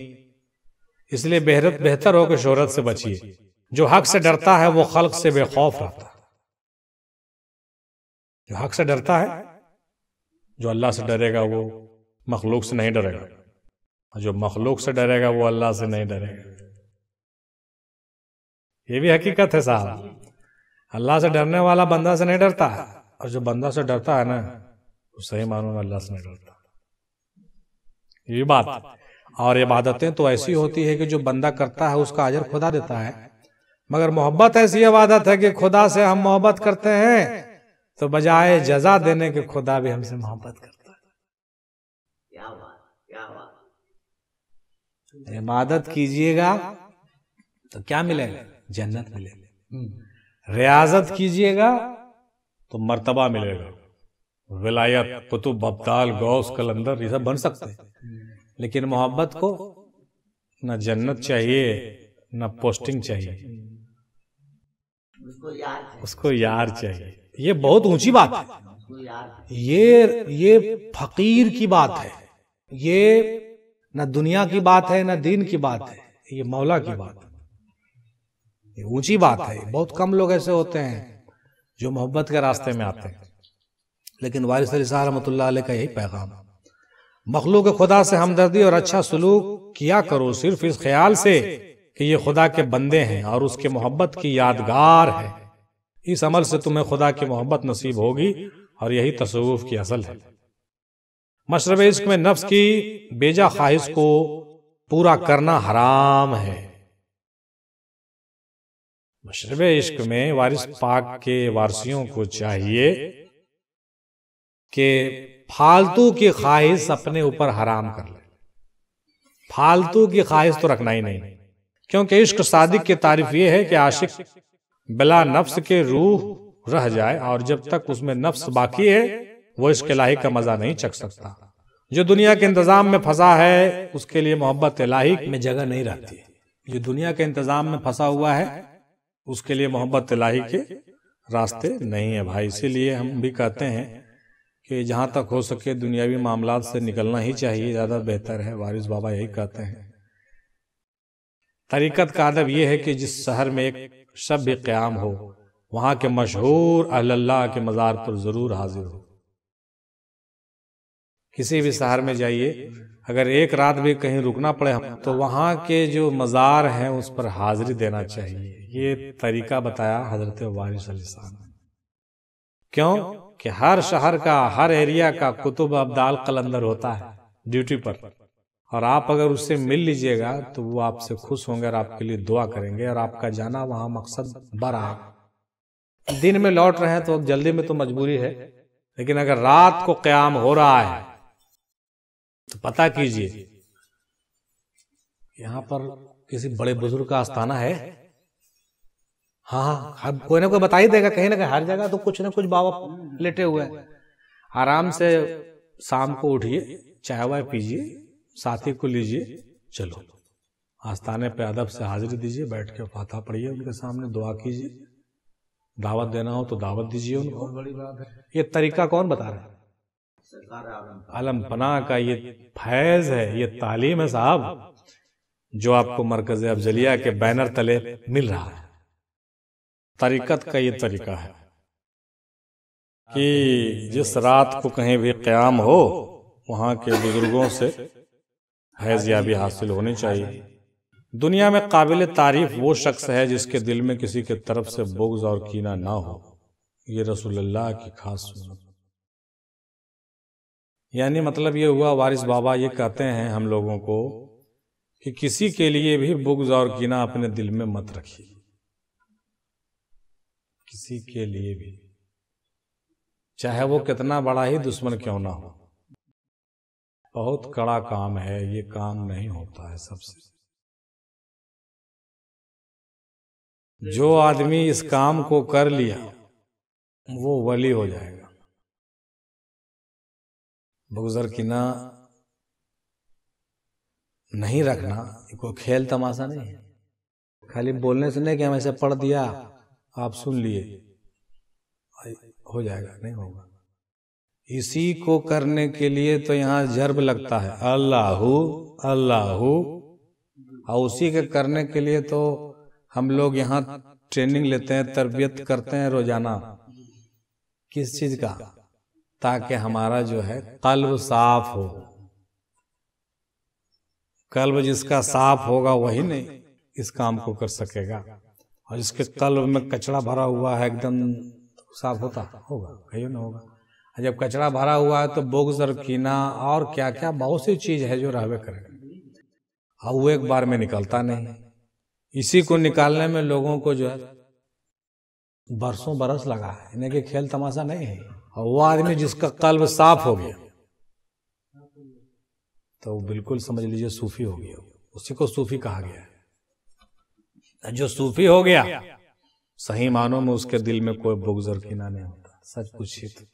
इसलिए बेहतर हो कि शोहरत से बचिए। जो हक से डरता है वो खल्क से बेखौफ रहता है। जो हक से डरता है, जो अल्लाह से डरेगा वो मखलूक से नहीं डरेगा, और जो मखलूक से डरेगा वो अल्लाह से नहीं डरेगा। ये भी हकीकत है साहब। अल्लाह से डरने वाला बंदा से नहीं डरता है, और जो बंदा से डरता है ना वो सही मानों में अल्लाह से नहीं डरता। ये बात। और इबादतें तो ऐसी होती है कि जो बंदा करता है उसका अजर खुदा देता है, मगर मोहब्बत ऐसी इबादत है कि खुदा से हम मोहब्बत करते हैं तो बजाय जजा देने के खुदा भी हमसे मोहब्बत करता है। क्या बात। इबादत कीजिएगा तो क्या मिलेगा? जन्नत मिलेगा। रियाजत कीजिएगा तो मर्तबा मिलेगा, विलायत, कुतुब, अब्दाल, गौस, कलंदर, ये सब बन सकते हैं। लेकिन मोहब्बत को न जन्नत चाहिए न पोस्टिंग चाहिए, उसको यार चाहिए। ये बहुत ऊंची बात है। ये फकीर की बात है, ये न दुनिया की बात है न दीन की बात है, ये मौला की बात है। ये ऊंची बात है। बहुत कम लोग ऐसे होते हैं जो मोहब्बत के रास्ते में आते हैं, लेकिन वारिस अली साहब रहमतुल्लाह अलैह का यही पैगाम, मखलूक खुदा से हमदर्दी और अच्छा सलूक किया करो सिर्फ इस ख्याल से कि ये खुदा के बंदे हैं और उसके मोहब्बत की यादगार है। इस अमल से तुम्हें खुदा की मोहब्बत नसीब होगी और यही तसव्वुफ की असल है। मशरब इश्क में नफ्स की बेजा ख्वाहिश को पूरा करना हराम है। मशरब इश्क में वारिस पाक के वारसियों को चाहिए कि फालतू की ख्वाहिश अपने ऊपर हराम कर ले। फालतू की ख्वाहिश तो रखना ही नहीं, क्योंकि इश्क सादिक की तारीफ यह है कि आशिक बिला नफ्स के रूह रह जाए, और जब तक उसमें नफ्स बाकी है वो इश्क इलाही का मजा नहीं चख सकता। जो दुनिया के इंतजाम में फंसा है उसके लिए मोहब्बत इलाही में जगह नहीं रहती। जो दुनिया के इंतजाम में फंसा हुआ है उसके लिए मोहब्बत इलाही के रास्ते नहीं है भाई। इसीलिए हम भी कहते हैं कि जहां तक हो सके दुनियावी मामलात से निकलना ही चाहिए, ज्यादा बेहतर है। वारिस बाबा यही कहते हैं। तरीकत का अदब यह है कि जिस शहर में एक शब भी क़याम हो वहां के मशहूर अल्लाह के मज़ार पर जरूर हाजिर हो। किसी भी शहर में जाइए, अगर एक रात भी कहीं रुकना पड़े तो वहां के जो मज़ार हैं उस पर हाजिरी देना चाहिए। ये तरीका बताया हजरत वारिस अलैहिस्सलाम ने। क्यों कि हर शहर का, हर एरिया का कुतुब अब्दाल कलंदर होता है ड्यूटी पर, और आप अगर उससे मिल लीजिएगा तो वो आपसे खुश होंगे और आपके लिए दुआ करेंगे, और आपका जाना वहां मकसद बड़ा है। दिन में लौट रहे हैं तो जल्दी में तो मजबूरी है, लेकिन अगर रात को क़याम हो रहा है तो पता कीजिए यहाँ पर किसी बड़े बुजुर्ग का आस्थाना है। हाँ, कोई ना कोई बता ही देगा, कहीं ना कहीं हर जगह तो कुछ ना कुछ बाबा लेटे हुए हैं। आराम से शाम को उठिए, चाय वाय पीजिए, साथी को लीजिए, चलो आस्थाने पे अदब से हाजिरी दीजिए, बैठ के फातिहा पढ़िए, उनके सामने दुआ कीजिए, दावत देना हो तो दावत दीजिए उनको। बहुत बड़ी बात है। ये तरीका कौन बता रहा है? आलम पनाह का ये फैज है, ये तालीम है साहब, जो आपको मरकज अफजलिया के बैनर तले मिल रहा है। तरीकत का ये तरीका है कि जिस रात को कहीं भी क़याम हो वहां के बुजुर्गों से फैज़याबी हासिल होनी चाहिए। दुनिया में काबिल तारीफ वो शख्स है जिसके दिल में किसी के तरफ से बुग़्ज़ और कीना ना हो। ये रसूलुल्लाह की खास सुन्नत। यानी मतलब ये हुआ, वारिस बाबा ये कहते हैं हम लोगों को कि किसी के लिए भी बुग़्ज़ और कीना अपने दिल में मत रखिए, किसी के लिए भी, चाहे वो कितना बड़ा ही दुश्मन क्यों ना हो। बहुत कड़ा काम है, ये काम नहीं होता है सबसे। जो आदमी इस काम को कर लिया वो वली हो जाएगा। बुग़्ज़ और कीना नहीं रखना कोई खेल तमाशा नहीं है। खाली बोलने से नहीं कि हम ऐसे पढ़ दिया आप सुन लिए हो जाएगा, नहीं होगा। इसी को करने के लिए तो यहाँ जर्ब लगता है, अल्लाहू अल्लाहू, और उसी के करने के लिए तो हम लोग यहाँ ट्रेनिंग लेते हैं, तरबियत करते हैं रोजाना। किस चीज का? ताकि हमारा जो है कल्ब साफ हो। कल्ब जिसका साफ होगा वही नहीं इस काम को कर सकेगा, और जिसके कल्ब में कचरा भरा हुआ है एकदम साफ होता होगा? कहीं ना होगा। जब कचरा भरा हुआ है तो बुग़्ज़ और कीना और क्या क्या बहुत सी चीज है जो रहबे करेगा, और वो एक बार में निकलता नहीं। इसी को निकालने में लोगों को जो है बरसों बरस लगा है, इन्हें के खेल तमाशा नहीं है। और वो आदमी जिसका कल्ब साफ हो गया तो बिल्कुल समझ लीजिए सूफी हो गया, उसी को सूफी कहा गया है। जो सूफी हो गया सही मानों में उसके दिल में कोई बुग़्ज़ और कीना नहीं होता। सच पूछिए तो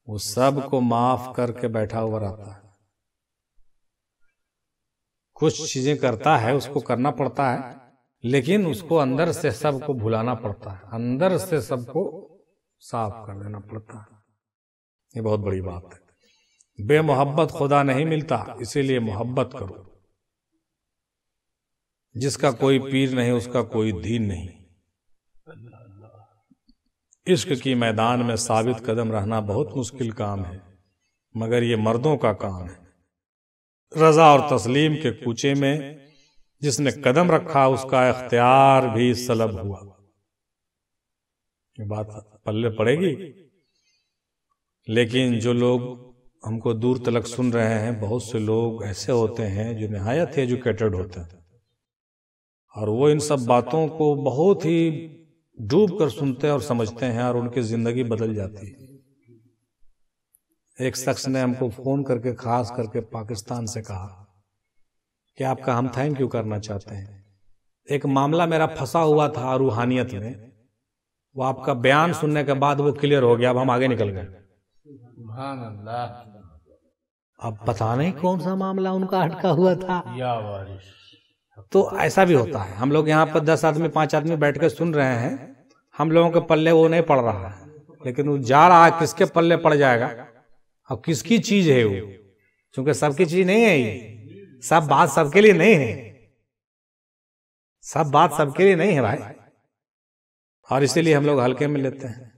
वो सब को माफ करके बैठा हुआ रहता है। कुछ चीजें करता है, उसको करना पड़ता है, लेकिन उसको अंदर से सबको भुलाना पड़ता है, अंदर से सबको साफ कर देना पड़ता है। ये बहुत बड़ी बात है। बेमोहब्बत खुदा नहीं मिलता, इसीलिए मोहब्बत करो। जिसका कोई पीर नहीं उसका कोई दीन नहीं। इश्क की मैदान में साबित कदम रहना बहुत मुश्किल काम है, मगर ये मर्दों का काम है। रजा और तस्लीम के कूचे में जिसने कदम रखा उसका इख्तियार भी सलब हुआ। ये बात पल्ले पड़ेगी। लेकिन जो लोग हमको दूर तलक सुन रहे हैं, बहुत से लोग ऐसे होते हैं जो निहायत एजुकेटेड होते हैं, और वो इन सब बातों को बहुत ही डूब कर सुनते और समझते हैं और उनकी जिंदगी बदल जाती है। एक शख्स ने हमको फोन करके खास करके पाकिस्तान से कहा कि आपका हम थैंक यू करना चाहते हैं। एक मामला मेरा फंसा हुआ था रूहानियत में, वो आपका बयान सुनने के बाद वो क्लियर हो गया, अब हम आगे निकल गए। अब पता नहीं कौन सा मामला उनका अटका हुआ था। तो ऐसा भी होता है, हम लोग यहाँ पर 10 आदमी 5 आदमी बैठ के सुन रहे हैं, हम लोगों के पल्ले वो नहीं पड़ रहा है, लेकिन वो जा रहा है किसके पल्ले पड़ जाएगा और किसकी चीज है वो, क्योंकि सबकी चीज नहीं है ये, सब बात सबके लिए नहीं है, सब बात सबके लिए नहीं है भाई, और इसीलिए हम लोग हल्के में लेते हैं।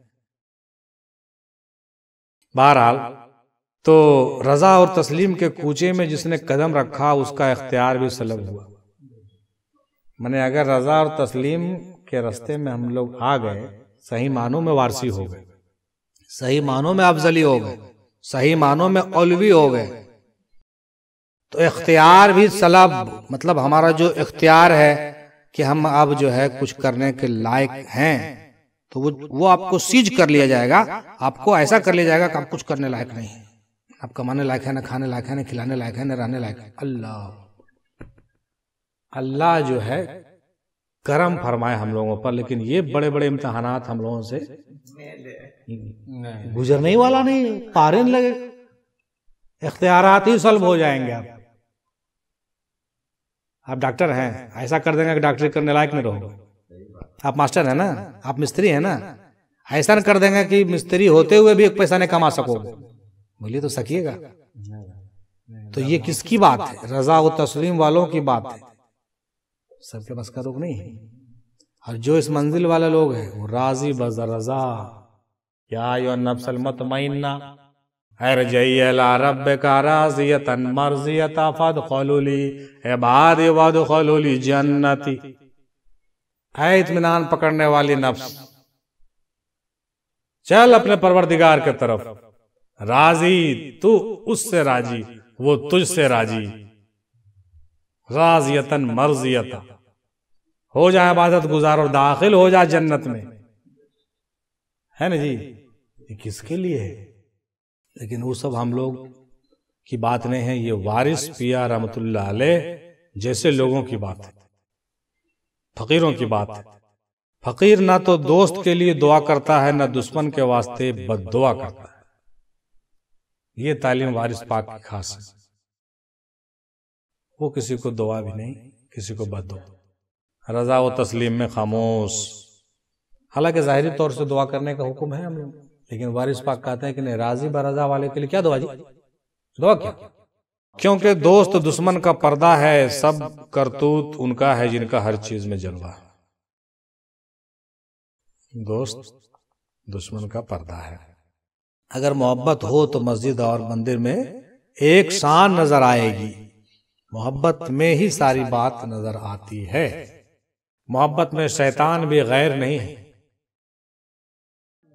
बहरहाल तो रजा और तस्लीम के कूचे में जिसने कदम रखा उसका इख्तियार भी सलब हुआ। मैंने अगर रजा और तस्लीम के रास्ते में हम लोग आ गए, सही मानों में वारसी हो गए, सही मानों में अफजली हो गए, सही मानों में औलवी हो गए, तो इख्तियार भी सलब, मतलब हमारा जो इख्तियार है कि हम अब जो है कुछ करने के लायक हैं, तो वो आपको सीज कर लिया जाएगा, आपको ऐसा कर लिया जाएगा कि आप कुछ करने लायक नहीं है, आप कमाने लायक है, न खाने लायक है, न खिलाने लायक है, न रहने लायक है। अल्लाह जो है करम फरमाए हम लोगों पर, लेकिन ये बड़े बड़े इम्तिहानात हम लोगों से गुजरने ही वाला नहीं, पारे नहीं लगे, इख्तियारात ही सल्ब हो जाएंगे। आप डॉक्टर हैं, ऐसा कर देंगे कि डॉक्टरी करने लायक नहीं रहोगे। आप मास्टर है ना, आप मिस्त्री है ना, ऐसा कर देंगे कि मिस्त्री होते हुए भी एक पैसा नहीं कमा सकोगे, बोलिए तो सकिएगा। तो ये किसकी बात है? रजा व तस्लीम वालों की बात है, सबके बस का रोग नहीं है। और जो इस मंजिल वाले लोग हैं वो राजी बज रजा, या यो नफ्सल मुतमइन्ना अर्जिई इला रब्बिका राज़ियतन मर्ज़ियता फदखुली इबादी वदखुली जन्नती। ऐ इत्मीनान पकड़ने वाली नफ्स, चल अपने परवरदिगार के तरफ, राजी तू उससे राजी, वो तुझसे राजी, राज़ियतन मर्ज़ियता, हो जाए इबादत गुजार और दाखिल हो जाए जन्नत में, है ना जी। ये किसके लिए है? लेकिन वो सब हम लोग की बात नहीं है, ये वारिस पिया रहमतुल्लाह अलैह जैसे लोगों की बात है, फकीरों की बात है। फकीर ना तो दोस्त के लिए दुआ करता है, ना दुश्मन के वास्ते बद्दुआ करता है। ये तालीम वारिस पाक की खास है, वो किसी को दुआ भी नहीं, किसी को बद्दुआ। रजा व तस्लीम में खामोश, हालांकि जाहिरी तौर से दुआ करने का हुक्म है हम लोग, लेकिन वारिस पाक कहते हैं कि नहीं, राजी बरजा वाले के लिए क्या दुआ जी, दुआ क्या? क्योंकि दोस्त दुश्मन का पर्दा है, सब करतूत उनका है जिनका हर चीज में जलवा है। दोस्त दुश्मन का पर्दा है। अगर मोहब्बत हो तो मस्जिद और मंदिर में एक शान नजर आएगी, मोहब्बत में ही सारी बात नजर आती है। मोहब्बत में शैतान भी गैर नहीं है।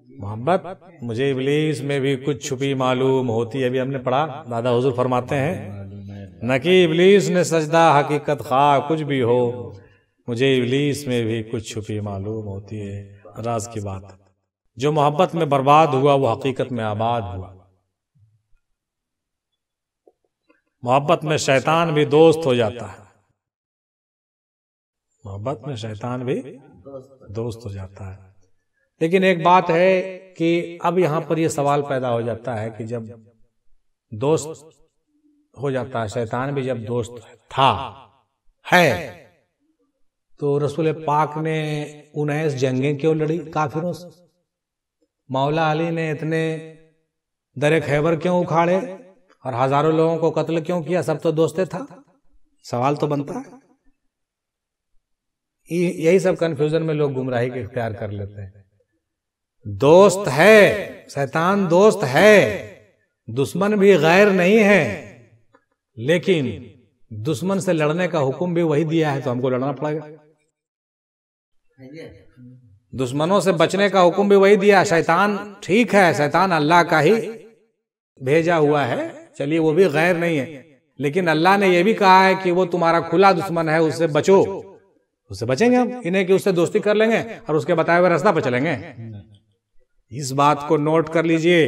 मोहब्बत मुझे इब्लीस में भी कुछ छुपी मालूम होती है, अभी हमने पढ़ा, दादा हुजूर फरमाते हैं, न कि इब्लीस ने सजदा हकीकत खा कुछ भी हो, मुझे इब्लीस में भी कुछ छुपी मालूम होती है। राज की बात, जो मोहब्बत में बर्बाद हुआ वो हकीकत में आबाद हुआ। मोहब्बत में शैतान भी दोस्त हो जाता है, मोहब्बत में शैतान भी दोस्त हो जाता है। लेकिन एक बात है कि अब यहां पर यह सवाल पैदा हो जाता है कि जब दोस्त हो जाता है, शैतान भी जब दोस्त था है, तो रसूल पाक ने 19 जंगें क्यों लड़ी काफिरों से? मौला अली ने इतने दरे खैबर क्यों उखाड़े और हजारों लोगों को कत्ल क्यों किया? सब तो दोस्ते था। सवाल तो बनता है। यही सब कंफ्यूजन में लोग गुमराही के इख्तियार कर लेते हैं। दोस्त है, शैतान दोस्त है, दुश्मन भी गैर नहीं है, लेकिन दुश्मन से लड़ने का हुक्म भी वही दिया है, तो हमको लड़ना पड़ेगा। दुश्मनों से बचने का हुक्म भी वही दिया। शैतान ठीक है, शैतान अल्लाह का ही भेजा हुआ है, चलिए वो भी गैर नहीं है, लेकिन अल्लाह ने यह भी कहा है कि वो तुम्हारा खुला दुश्मन है, उससे बचो, उससे बचेंगे हम, इन्हें कि उससे दोस्ती कर लेंगे और उसके बताए हुए रास्ता पर चलेंगे। इस बात को नोट कर लीजिए,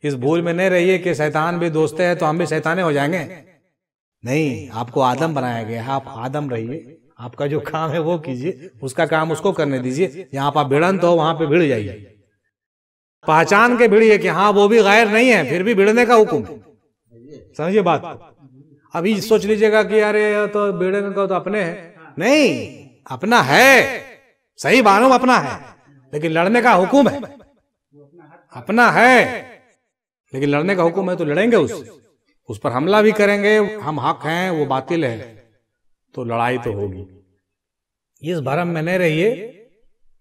इस भूल में नहीं रहिए कि शैतान भी दोस्त है तो हम भी शैताने हो जाएंगे। नहीं, आपको आदम बनाया गया है, आप आदम रहिए, आपका जो काम है वो कीजिए, उसका काम उसको करने दीजिए। जहां पर भिड़ंत हो वहां पे भिड़ जाइए, पहचान के भिड़िए कि हाँ वो भी गैर नहीं है, फिर भी भिड़ने का हुक्म है। समझिए बात। अभी सोच लीजिएगा कि अरे तो भिड़ने का तो अपने हैं, नहीं, अपना है, सही मानो अपना है, लेकिन लड़ने का हुक्म है। अपना है लेकिन लड़ने का हुक्म है तो लड़ेंगे, उस पर हमला भी करेंगे। हम हक हैं, वो बातिल है, तो लड़ाई तो होगी। इस भरम में नहीं रहिए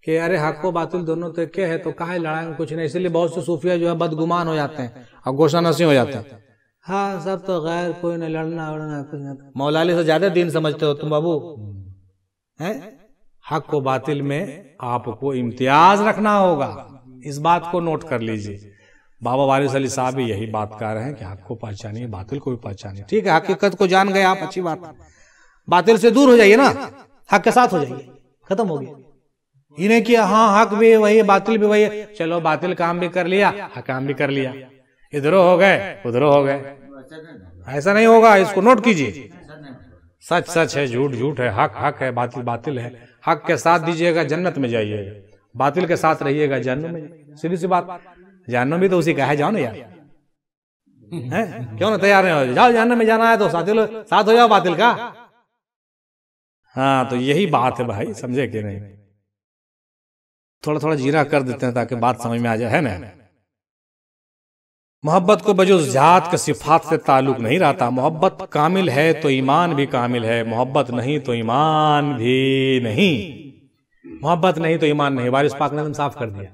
कि अरे हक को बातिल दोनों तो क्या है, तो काहे लड़ाएंगे, कुछ नहीं। इसलिए बहुत से सूफिया जो है बदगुमान हो जाते हैं और गोशा नसी हो जाते हैं। हाँ सब तो गैर, कोई नहीं, लड़ना उड़ना कुछ नहीं। मौला अली से ज्यादा दीन समझते हो तुम बाबू, हैं? हक को बातिल में आपको इम्तियाज रखना होगा, इस बात को नोट कर लीजिए। बाबा वारिस अली साहब भी यही बात कर रहे हैं कि हक को पहचानिए, बातिल को भी पहचानिए। ठीक है, हकीकत को जान गए आप, अच्छी बात। बातिल से दूर हो जाइए ना, हक के साथ हो जाइए, खत्म हो गया। इन्हें किया हाँ हक भी वही बातिल भी वही, चलो बातिल काम भी कर लिया, हक काम भी कर लिया, इधरों हो गए उधरों हो गए। ऐसा नहीं होगा, इसको नोट कीजिए। सच सच है, झूठ झूठ है, हक हक है, बातिल बातिल है। हक के साथ दीजिएगा जन्नत में जाइएगा, बातिल के साथ रहिएगा जहन्नुम में। सीधी सी बात, जहन्नुम भी तो उसी का है, जाओ ना यार, हैं? क्यों ना तैयार है, जाओ जहन्नुम में जाना है तो साथ हो जाओ बातिल का। हाँ तो यही बात है भाई, समझे कि नहीं? थोड़ा थोड़ा जीरा कर देते हैं ताकि बात समझ में आ जाए, है ना। मोहब्बत को बजुज़ जात के सिफात से ताल्लुक नहीं रहता। मोहब्बत कामिल है तो ईमान भी कामिल है, मोहब्बत नहीं तो ईमान भी नहीं। मोहब्बत नहीं तो ईमान नहीं, वारिस पाक ने साफ कर दिया।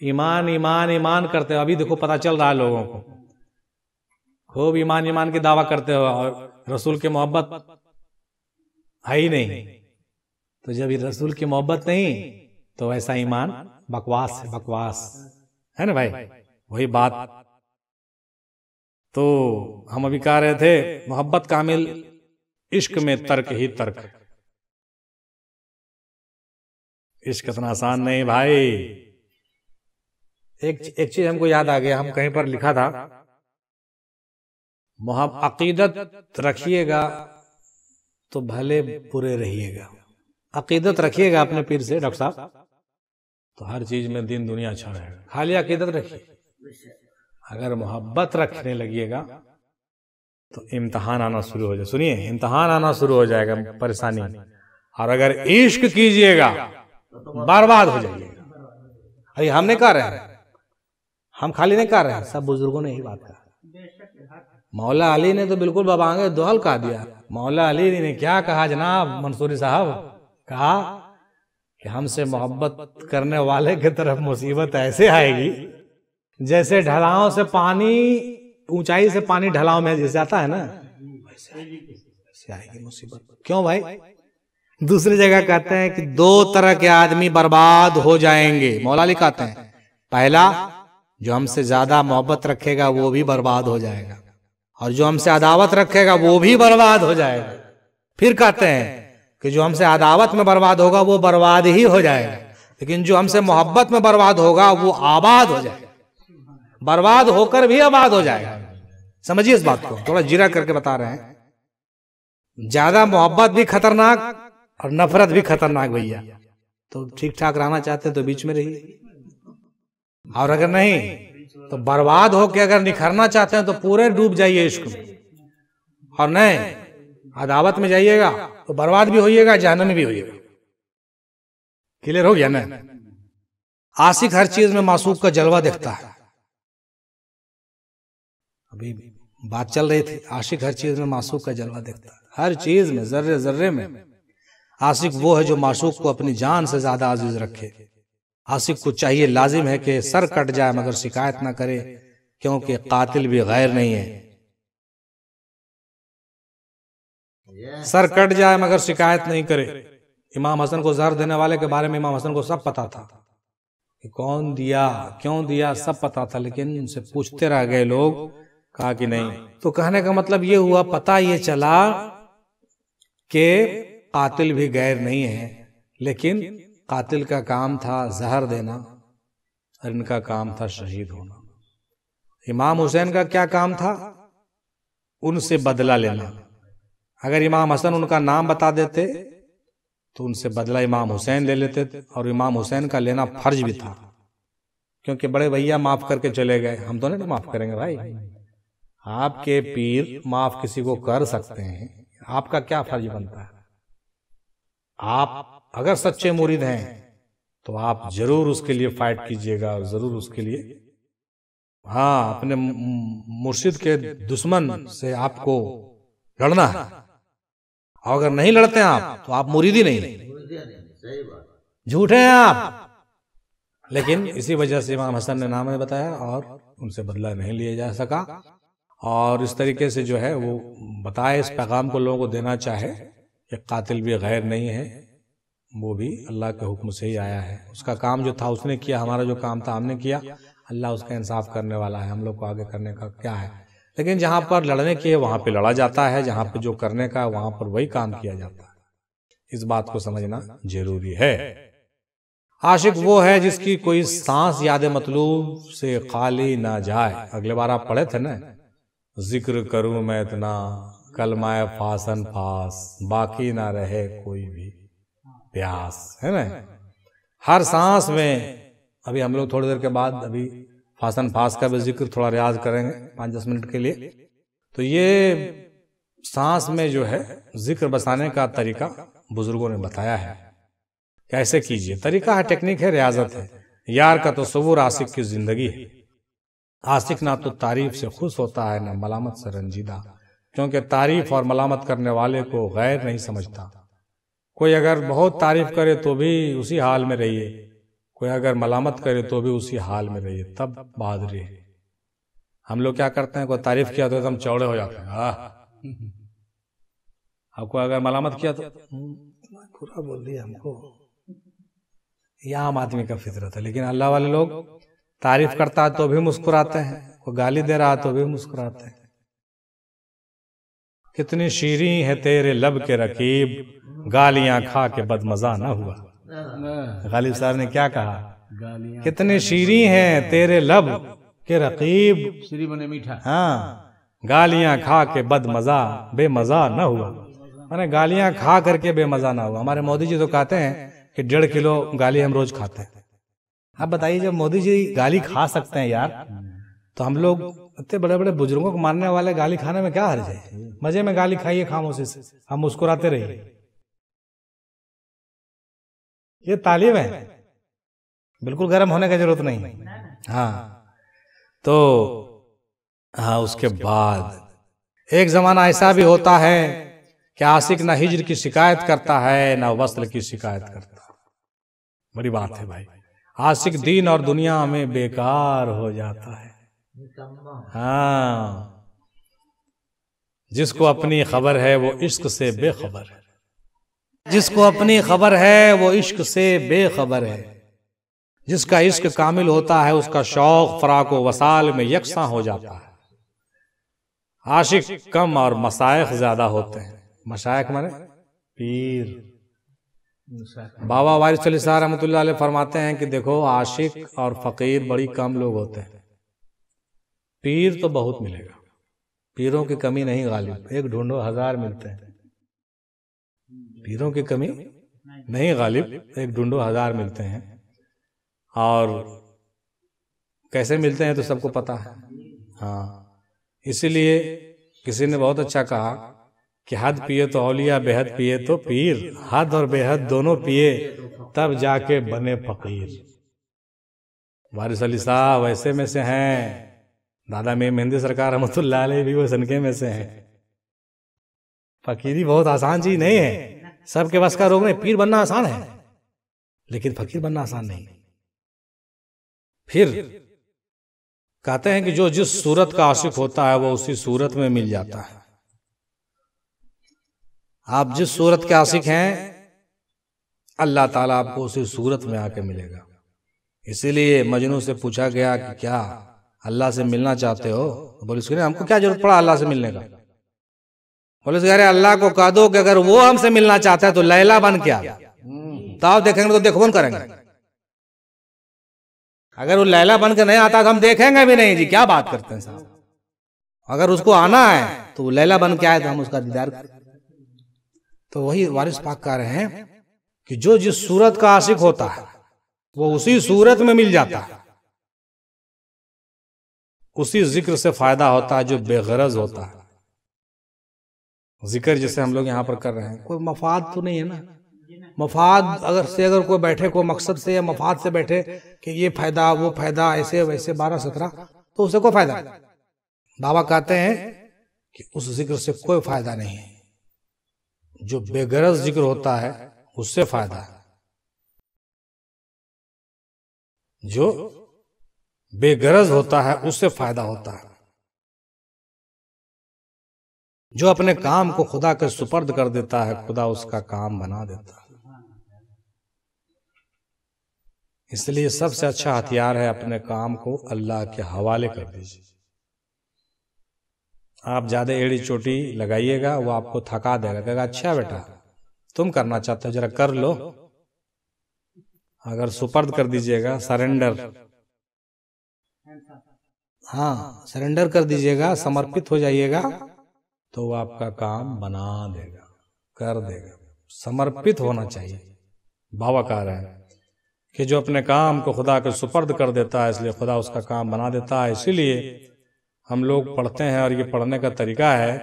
ईमान ईमान ईमान करते हो, अभी देखो पता चल रहा है लोगों को, खूब ईमान ईमान की दावा करते हो और रसूल की मोहब्बत है ही नहीं। तो जब ये रसूल की मोहब्बत नहीं तो ऐसा ईमान बकवास है, बकवास है ना भाई, वही बात। तो हम अभी कह रहे थे मोहब्बत कामिल, इश्क में तर्क ही तर्क। इश्क इतना आसान नहीं भाई। एक चीज हमको याद आ गया, हम कहीं पर लिखा था, अकीदत रखिएगा तो भले बुरे रहिएगा। अकीदत रखिएगा अपने पीर से डॉक्टर साहब, तो हर चीज में दिन दुनिया अच्छा रहेगा। खाली अकीदत रखिए। अगर मोहब्बत रखने लगिएगा तो इम्तिहान आना शुरू हो जाए। सुनिए, इम्तिहान आना शुरू हो जाएगा, परेशानी। और अगर इश्क कीजिएगा बर्बाद हो जाइएगा। अरे हम नहीं कह रहे हैं, हम खाली नहीं कह रहे हैं, सब बुजुर्गों ने यही बात कहा। मौला अली ने तो बिल्कुल बबांगे दोहल कहा दिया। मौला अली ने क्या कहा जनाब मंसूरी साहब, कहा कि हमसे मोहब्बत करने वाले की तरफ मुसीबत ऐसे आएगी जैसे ढलाव से पानी, ऊंचाई से पानी ढलाव में जैसे आता है ना, वैसे आएगी मुसीबत। क्यों भाई? दूसरी जगह कहते हैं कि दो तरह के आदमी बर्बाद हो जाएंगे। मौला अली कहते हैं, पहला जो हमसे ज्यादा मोहब्बत रखेगा वो भी बर्बाद हो जाएगा, और जो हमसे अदावत रखेगा वो भी बर्बाद हो जाएगा। फिर कहते हैं कि जो हमसे अदावत में बर्बाद होगा वो बर्बाद ही हो जाएगा, लेकिन जो हमसे मोहब्बत में बर्बाद होगा वो आबाद हो जाएगा, बर्बाद होकर भी आबाद हो जाएगा। समझिए इस बात को, थोड़ा जीरा करके बता रहे हैं। ज्यादा मोहब्बत भी खतरनाक और नफरत भी खतरनाक भैया। तो ठीक ठाक रहना चाहते हैं तो बीच में रहिए, और अगर नहीं तो बर्बाद होकर अगर निखरना चाहते हैं तो पूरे डूब जाइए इश्क में, और नहीं अदावत में जाइएगा तो बर्बाद भी होइएगा, जहन्नम भी होइएगा। क्लियर हो गया ना? आशिक हर चीज में मासूक का जलवा देखता है। अभी बात चल रही थी, आशिक हर चीज में मासूक का जलवा देखता है, हर चीज में, जर्रे जर्रे में। आशिक वो है जो मासूक को अपनी जान से ज्यादा अजीज रखे। आशिक को चाहिए, लाजिम है कि सर कट जाए मगर शिकायत ना करे, क्योंकि कातिल भी गैर नहीं है। सर कट जाए मगर शिकायत नहीं करे। इमाम हसन को जहर देने वाले के बारे में इमाम हसन को सब पता था कि कौन दिया, क्यों दिया, सब पता था, लेकिन उनसे पूछते रह गए लोग, कहा कि नहीं। तो कहने का मतलब ये हुआ, पता ये चला कि कातिल भी गैर नहीं है, लेकिन कातिल का काम था जहर देना और इनका काम था शहीद होना। इमाम हुसैन का क्या काम था? उनसे बदला लेना। अगर इमाम हसन उनका नाम बता देते तो उनसे बदला इमाम हुसैन ले लेते, और इमाम हुसैन का लेना फर्ज भी था, क्योंकि बड़े भैया माफ करके चले गए, हम तो नहीं माफ करेंगे भाई। आपके पीर माफ किसी को कर सकते हैं, आपका क्या फर्ज बनता है? आप अगर सच्चे मुरीद हैं तो आप जरूर उसके लिए फाइट कीजिएगा, और जरूर उसके लिए, हाँ, अपने मुर्शिद के दुश्मन से आपको लड़ना है। और अगर नहीं लड़ते आप तो आप मुरीद ही नहीं, झूठे हैं आप। लेकिन इसी वजह से इमाम हसन ने नाम बताया और उनसे बदला नहीं लिया जा सका। और इस तरीके से जो है वो बताए, इस पैगाम को लोगों को देना चाहे कि कातिल भी गैर नहीं है, वो भी अल्लाह के हुक्म से ही आया है। उसका काम जो था उसने किया, हमारा जो काम था हमने किया। अल्लाह उसका इंसाफ करने वाला है, हम लोग को आगे करने का क्या है। लेकिन जहां पर लड़ने की है वहां पे लड़ा जाता है, जहां पर जो करने का वहां पर वही काम किया जाता है। इस बात को समझना जरूरी है। आशिक वो है जिसकी कोई सांस याद मतलूब से खाली ना जाए। अगले बार आप पढ़े थे ना, जिक्र करूं मैं इतना कलमाए फासन फास, बाकी ना रहे कोई भी प्यास, है ना। हर सांस में, अभी हम लोग थोड़ी देर के बाद अभी फासन फास का भी जिक्र थोड़ा रियाज करेंगे 5-10 मिनट के लिए। तो ये सांस में जो है जिक्र बसाने का तरीका बुजुर्गों ने बताया है, कैसे कीजिए। तरीका है, टेक्निक है, रियाजत है। यार का तसव्वुर आशिक की जिंदगी है। आशिक ना तो तारीफ से खुश होता है, ना मलामत से रंजीदा, क्योंकि तारीफ और मलामत करने वाले को गैर नहीं समझता। कोई अगर बहुत तारीफ करे तो भी उसी हाल में रहिए, कोई अगर मलामत करे तो भी उसी हाल में रहिए, तब बहादुरी है। हम लोग क्या करते हैं, कोई तारीफ किया तो हम चौड़े हो जाते हैं, आपको अगर मलामत किया तो पूरा बोल दिया हमको। यह आम आदमी का फितरत है। लेकिन अल्लाह वाले लोग तारीफ करता है तो भी मुस्कुराते हैं, वो गाली दे रहा है तो भी मुस्कुराते हैं। कितनी शीरी है तेरे लब के रकीब, गालियां खा के बदमजा ना हुआ। गालिब साहब ने क्या कहा, कितने शीरी हैं तेरे लब के रकीब, श्री बने मीठा, हाँ, गालियां खा के बदमजा बेमजा ना हुआ। माने गालियां खा करके बेमजा ना हुआ। हमारे मोदी जी तो कहते हैं कि 1.5 किलो गाली हम रोज खाते हैं। आप बताइए, जब मोदी जी गाली खा सकते हैं यार, तो हम लोग इतने बड़े बड़े बुजुर्गों को मारने वाले गाली खाने में क्या हर्ज है? मजे में गाली खाइए खामोशी से, हम मुस्कुराते रहिए। ये तालीम है, बिल्कुल गर्म होने की जरूरत नहीं। हाँ, तो हाँ, उसके बाद एक जमाना ऐसा भी होता है कि आशिक ना हिज्र की शिकायत करता है, ना वस्ल की शिकायत करता। बड़ी बात है भाई। आशिक दीन और दुनिया में बेकार हो जाता है। हाँ, जिसको अपनी खबर है वो इश्क से बेखबर है, जिसको अपनी खबर है वो इश्क से बेखबर है। जिसका इश्क कामिल होता है उसका शौक फराक व वसाल में यकसां हो जाता है। आशिक कम और मशाइख ज्यादा होते हैं। मशाइख माने पीर। बाबा वारिस अली साहब रहमतुल्लाह अलैह फरमाते हैं कि देखो, आशिक और फकीर बड़ी कम लोग होते हैं, पीर तो बहुत मिलेगा। पीरों की कमी नहीं गालिब, एक ढूंढो 1000 मिलते हैं। पीरों की कमी नहीं गालिब, एक ढूंढो 1000 मिलते हैं। और कैसे मिलते हैं तो सबको पता है। हाँ, इसीलिए किसी ने बहुत अच्छा कहा कि हद पिए तो औलिया, बेहद पिए तो पीर। हद और बेहद दोनों पिए तब जाके बने फकीर। वारिस अली साहब वैसे में से हैं। दादा में मेहंदी सरकार रहमतुल्लाह अलैह भी वो सनके में से हैं। फकीरी बहुत आसान चीज नहीं है, सबके बस का रोग नहीं। पीर बनना आसान है, लेकिन फकीर बनना आसान नहीं। फिर कहते हैं कि जो जिस सूरत का आशिक होता है वो उसी सूरत में मिल जाता है। आप जिस सूरत के आशिक हैं, अल्लाह ताला आपको उसी सूरत में आके मिलेगा। इसीलिए मजनू से पूछा गया कि क्या अल्लाह से मिलना चाहते हो? तो बोले, इसके हमको क्या जरूरत पड़ा अल्लाह से मिलने का? बोले अरे अल्लाह को कह दो कि अगर वो हमसे मिलना चाहता है तो लैला बन के आ, तो आप देखेंगे तो देखबो करेंगे। अगर वो लैला बन के नहीं आता तो हम देखेंगे भी नहीं जी, क्या बात करते हैं साहब। अगर उसको आना है तो वो लैला बन के आए तो हम उसका दीदार करें। तो वही वारिस पाक कह रहे हैं कि जो जिस सूरत का आशिक होता है वो उसी सूरत में मिल जाता है, उसी जिक्र से फायदा होता है जो बेगरज होता है। जिक्र जैसे हम लोग यहाँ पर कर रहे हैं, कोई मफाद तो नहीं है ना। मफाद अगर कोई बैठे कोई मकसद से या मफाद से बैठे कि ये फायदा वो फायदा ऐसे वैसे 12-17, तो उसे कोई फायदा नहीं। बाबा कहते हैं कि उस जिक्र से कोई फायदा नहीं है, जो बेगरज जिक्र होता है उससे फायदा है। जो बेगरज होता है उससे फायदा होता है। जो अपने काम को खुदा के सुपर्द कर देता है, खुदा उसका काम बना देता है। इसलिए सबसे अच्छा हथियार है अपने काम को अल्लाह के हवाले कर दीजिए। आप ज्यादा एड़ी चोटी लगाइएगा, वो आपको थका देगा, कहेगा अच्छा बेटा तुम करना चाहते हो जरा कर लो। अगर सुपर्द कर दीजिएगा, सरेंडर, हाँ सरेंडर कर दीजिएगा, समर्पित हो जाइएगा, तो वो आपका काम बना देगा, कर देगा। समर्पित होना चाहिए। बाबा कह रहे हैं कि जो अपने काम को खुदा के सुपर्द कर देता है, इसलिए खुदा उसका काम बना देता है। इसीलिए हम लोग पढ़ते हैं, और ये पढ़ने का तरीका है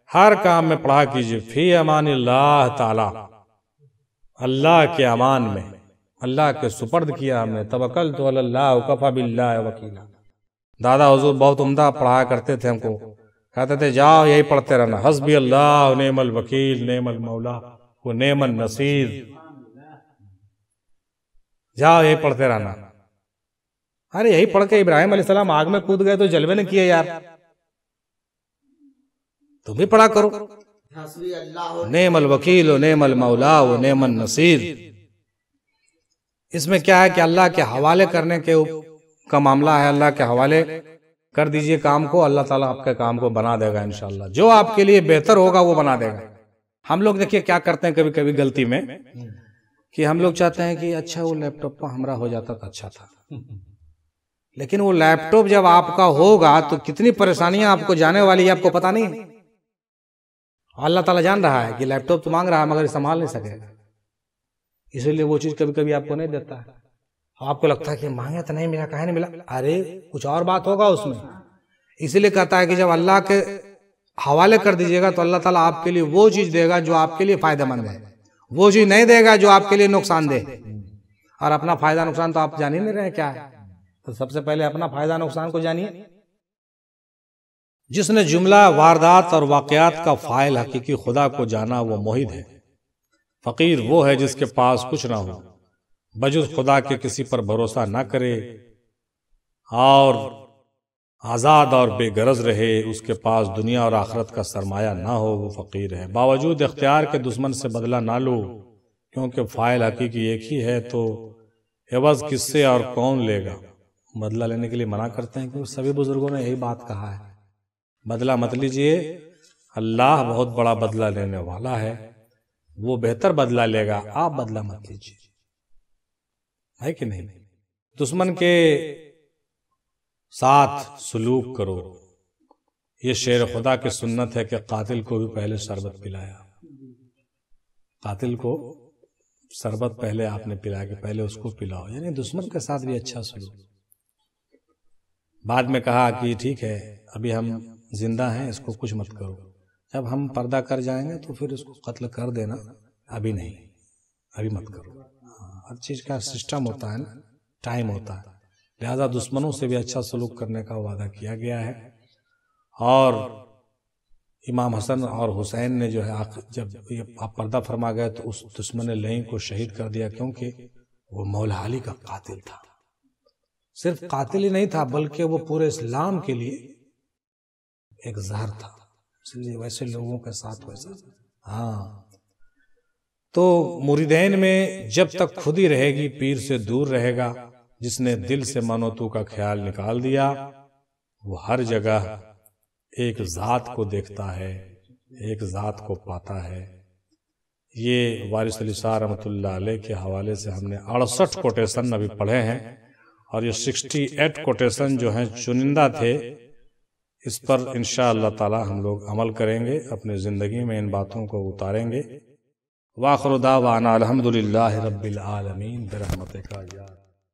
हर काम में पढ़ा कीजिए फी अमानिल्लाह ताला, अल्लाह के अमान में, अल्लाह के सुपर्द किया हमने, तवक्कल तो अल्लाह कफा बिल्लाह वकीला। दादा हुजूर बहुत उम्दा पढ़ाया करते थे, हमको कहते थे जाओ यही पढ़ते रहना, हस्बी अल्लाह नेमल वकील नेमल मौला वो नेमल नसीर, जाओ यही पढ़ते रहना। अरे यही पढ़ के इब्राहिम अलैहिस्सलाम आग में कूद गए तो जलवे न किए यार, तुम भी पढ़ा करो नेमल वकील नेमल मौला वो नेमल नसीर। इसमें क्या है कि अल्लाह के हवाले करने के का मामला है। अल्लाह के हवाले कर दीजिए काम को, अल्लाह ताला आपके काम को बना देगा इंशाअल्लाह। जो आपके लिए बेहतर होगा वो बना देगा। हम लोग देखिए क्या करते हैं कभी कभी गलती में, कि हम लोग चाहते हैं कि अच्छा वो लैपटॉप पर हमारा हो जाता तो अच्छा था, लेकिन वो लैपटॉप जब आपका होगा तो कितनी परेशानियां आपको जाने वाली है आपको पता नहीं। अल्लाह ताला जान रहा है कि लैपटॉप तो मांग रहा है मगर संभाल नहीं सकेगा, इसीलिए वो चीज कभी कभी आपको नहीं देता है। आपको लगता है कि मांगे तो नहीं मिला, काहे नहीं मिला, अरे कुछ और बात होगा उसमें। इसीलिए कहता है कि जब अल्लाह के हवाले कर दीजिएगा तो अल्लाह ताला आपके लिए वो चीज देगा जो आपके लिए फायदेमंद है, वो चीज नहीं देगा जो आपके लिए नुकसानदेह। और अपना फायदा नुकसान तो आप जान ही नहीं रहे क्या है, तो सबसे पहले अपना फायदा नुकसान को जानिए। जिसने जुमला वारदात और वाकयात का फाइल हकीकी खुदा को जाना वो मोहिद है। फकीर वो है जिसके पास कुछ ना हो, बजुज खुदा के किसी पर भरोसा ना करे और आज़ाद और बेगरज रहे, उसके पास दुनिया और आखिरत का सरमाया ना हो, वो फकीर है। बावजूद इख्तियार के दुश्मन से बदला ना लो, क्योंकि फाइल हकीकी एक ही है, तो एवज किससे और कौन लेगा। बदला लेने के लिए मना करते हैं क्योंकि सभी बुजुर्गों ने यही बात कहा है, बदला मत लीजिए, अल्लाह बहुत बड़ा बदला लेने वाला है, वो बेहतर बदला लेगा, आप बदला मत लीजिए, है कि नहीं। दुश्मन के साथ सलूक करो। ये शेर खुदा की सुन्नत है कि कातिल को भी पहले शरबत पिलाया, कातिल को शरबत पहले आपने पिलाया कि पहले उसको पिलाओ, यानी दुश्मन के साथ भी अच्छा सलूक। बाद में कहा कि ठीक है अभी हम जिंदा हैं, इसको कुछ मत करो, जब हम पर्दा कर जाएंगे तो फिर इसको कत्ल कर देना, अभी नहीं, अभी मत करो। हर चीज का सिस्टम होता है ना, टाइम होता है, लिहाजा दुश्मनों से भी अच्छा सलूक करने का वादा किया गया है। और इमाम हसन और हुसैन ने जो है जब आप पर्दा फरमा गए तो उस दुश्मन लईं को शहीद कर दिया, क्योंकि वो मौला अली का कातिल था। सिर्फ कातिल ही नहीं था बल्कि वो पूरे इस्लाम के लिए एक जहर था, इसलिए वैसे लोगों के साथ वैसा। हाँ, तो मुरीदैन में जब तक खुद ही रहेगी पीर से दूर रहेगा। जिसने दिल से मनोतू का ख्याल निकाल दिया वो हर जगह एक जात को देखता है, एक ज़ात को पाता है। ये वारिस अली शाह रहमतुल्लाह अलैह के हवाले से हमने 68 कोटेशन अभी पढ़े हैं और ये 68 कोटेशन जो हैं चुनिंदा थे। इस पर इंशाअल्लाह ताला हम लोग अमल करेंगे, अपनी ज़िंदगी में इन बातों को उतारेंगे। वाखिर दावाना अल्हम्दुलिल्लाहि रब्बिल आलमीन बिरहमतिका या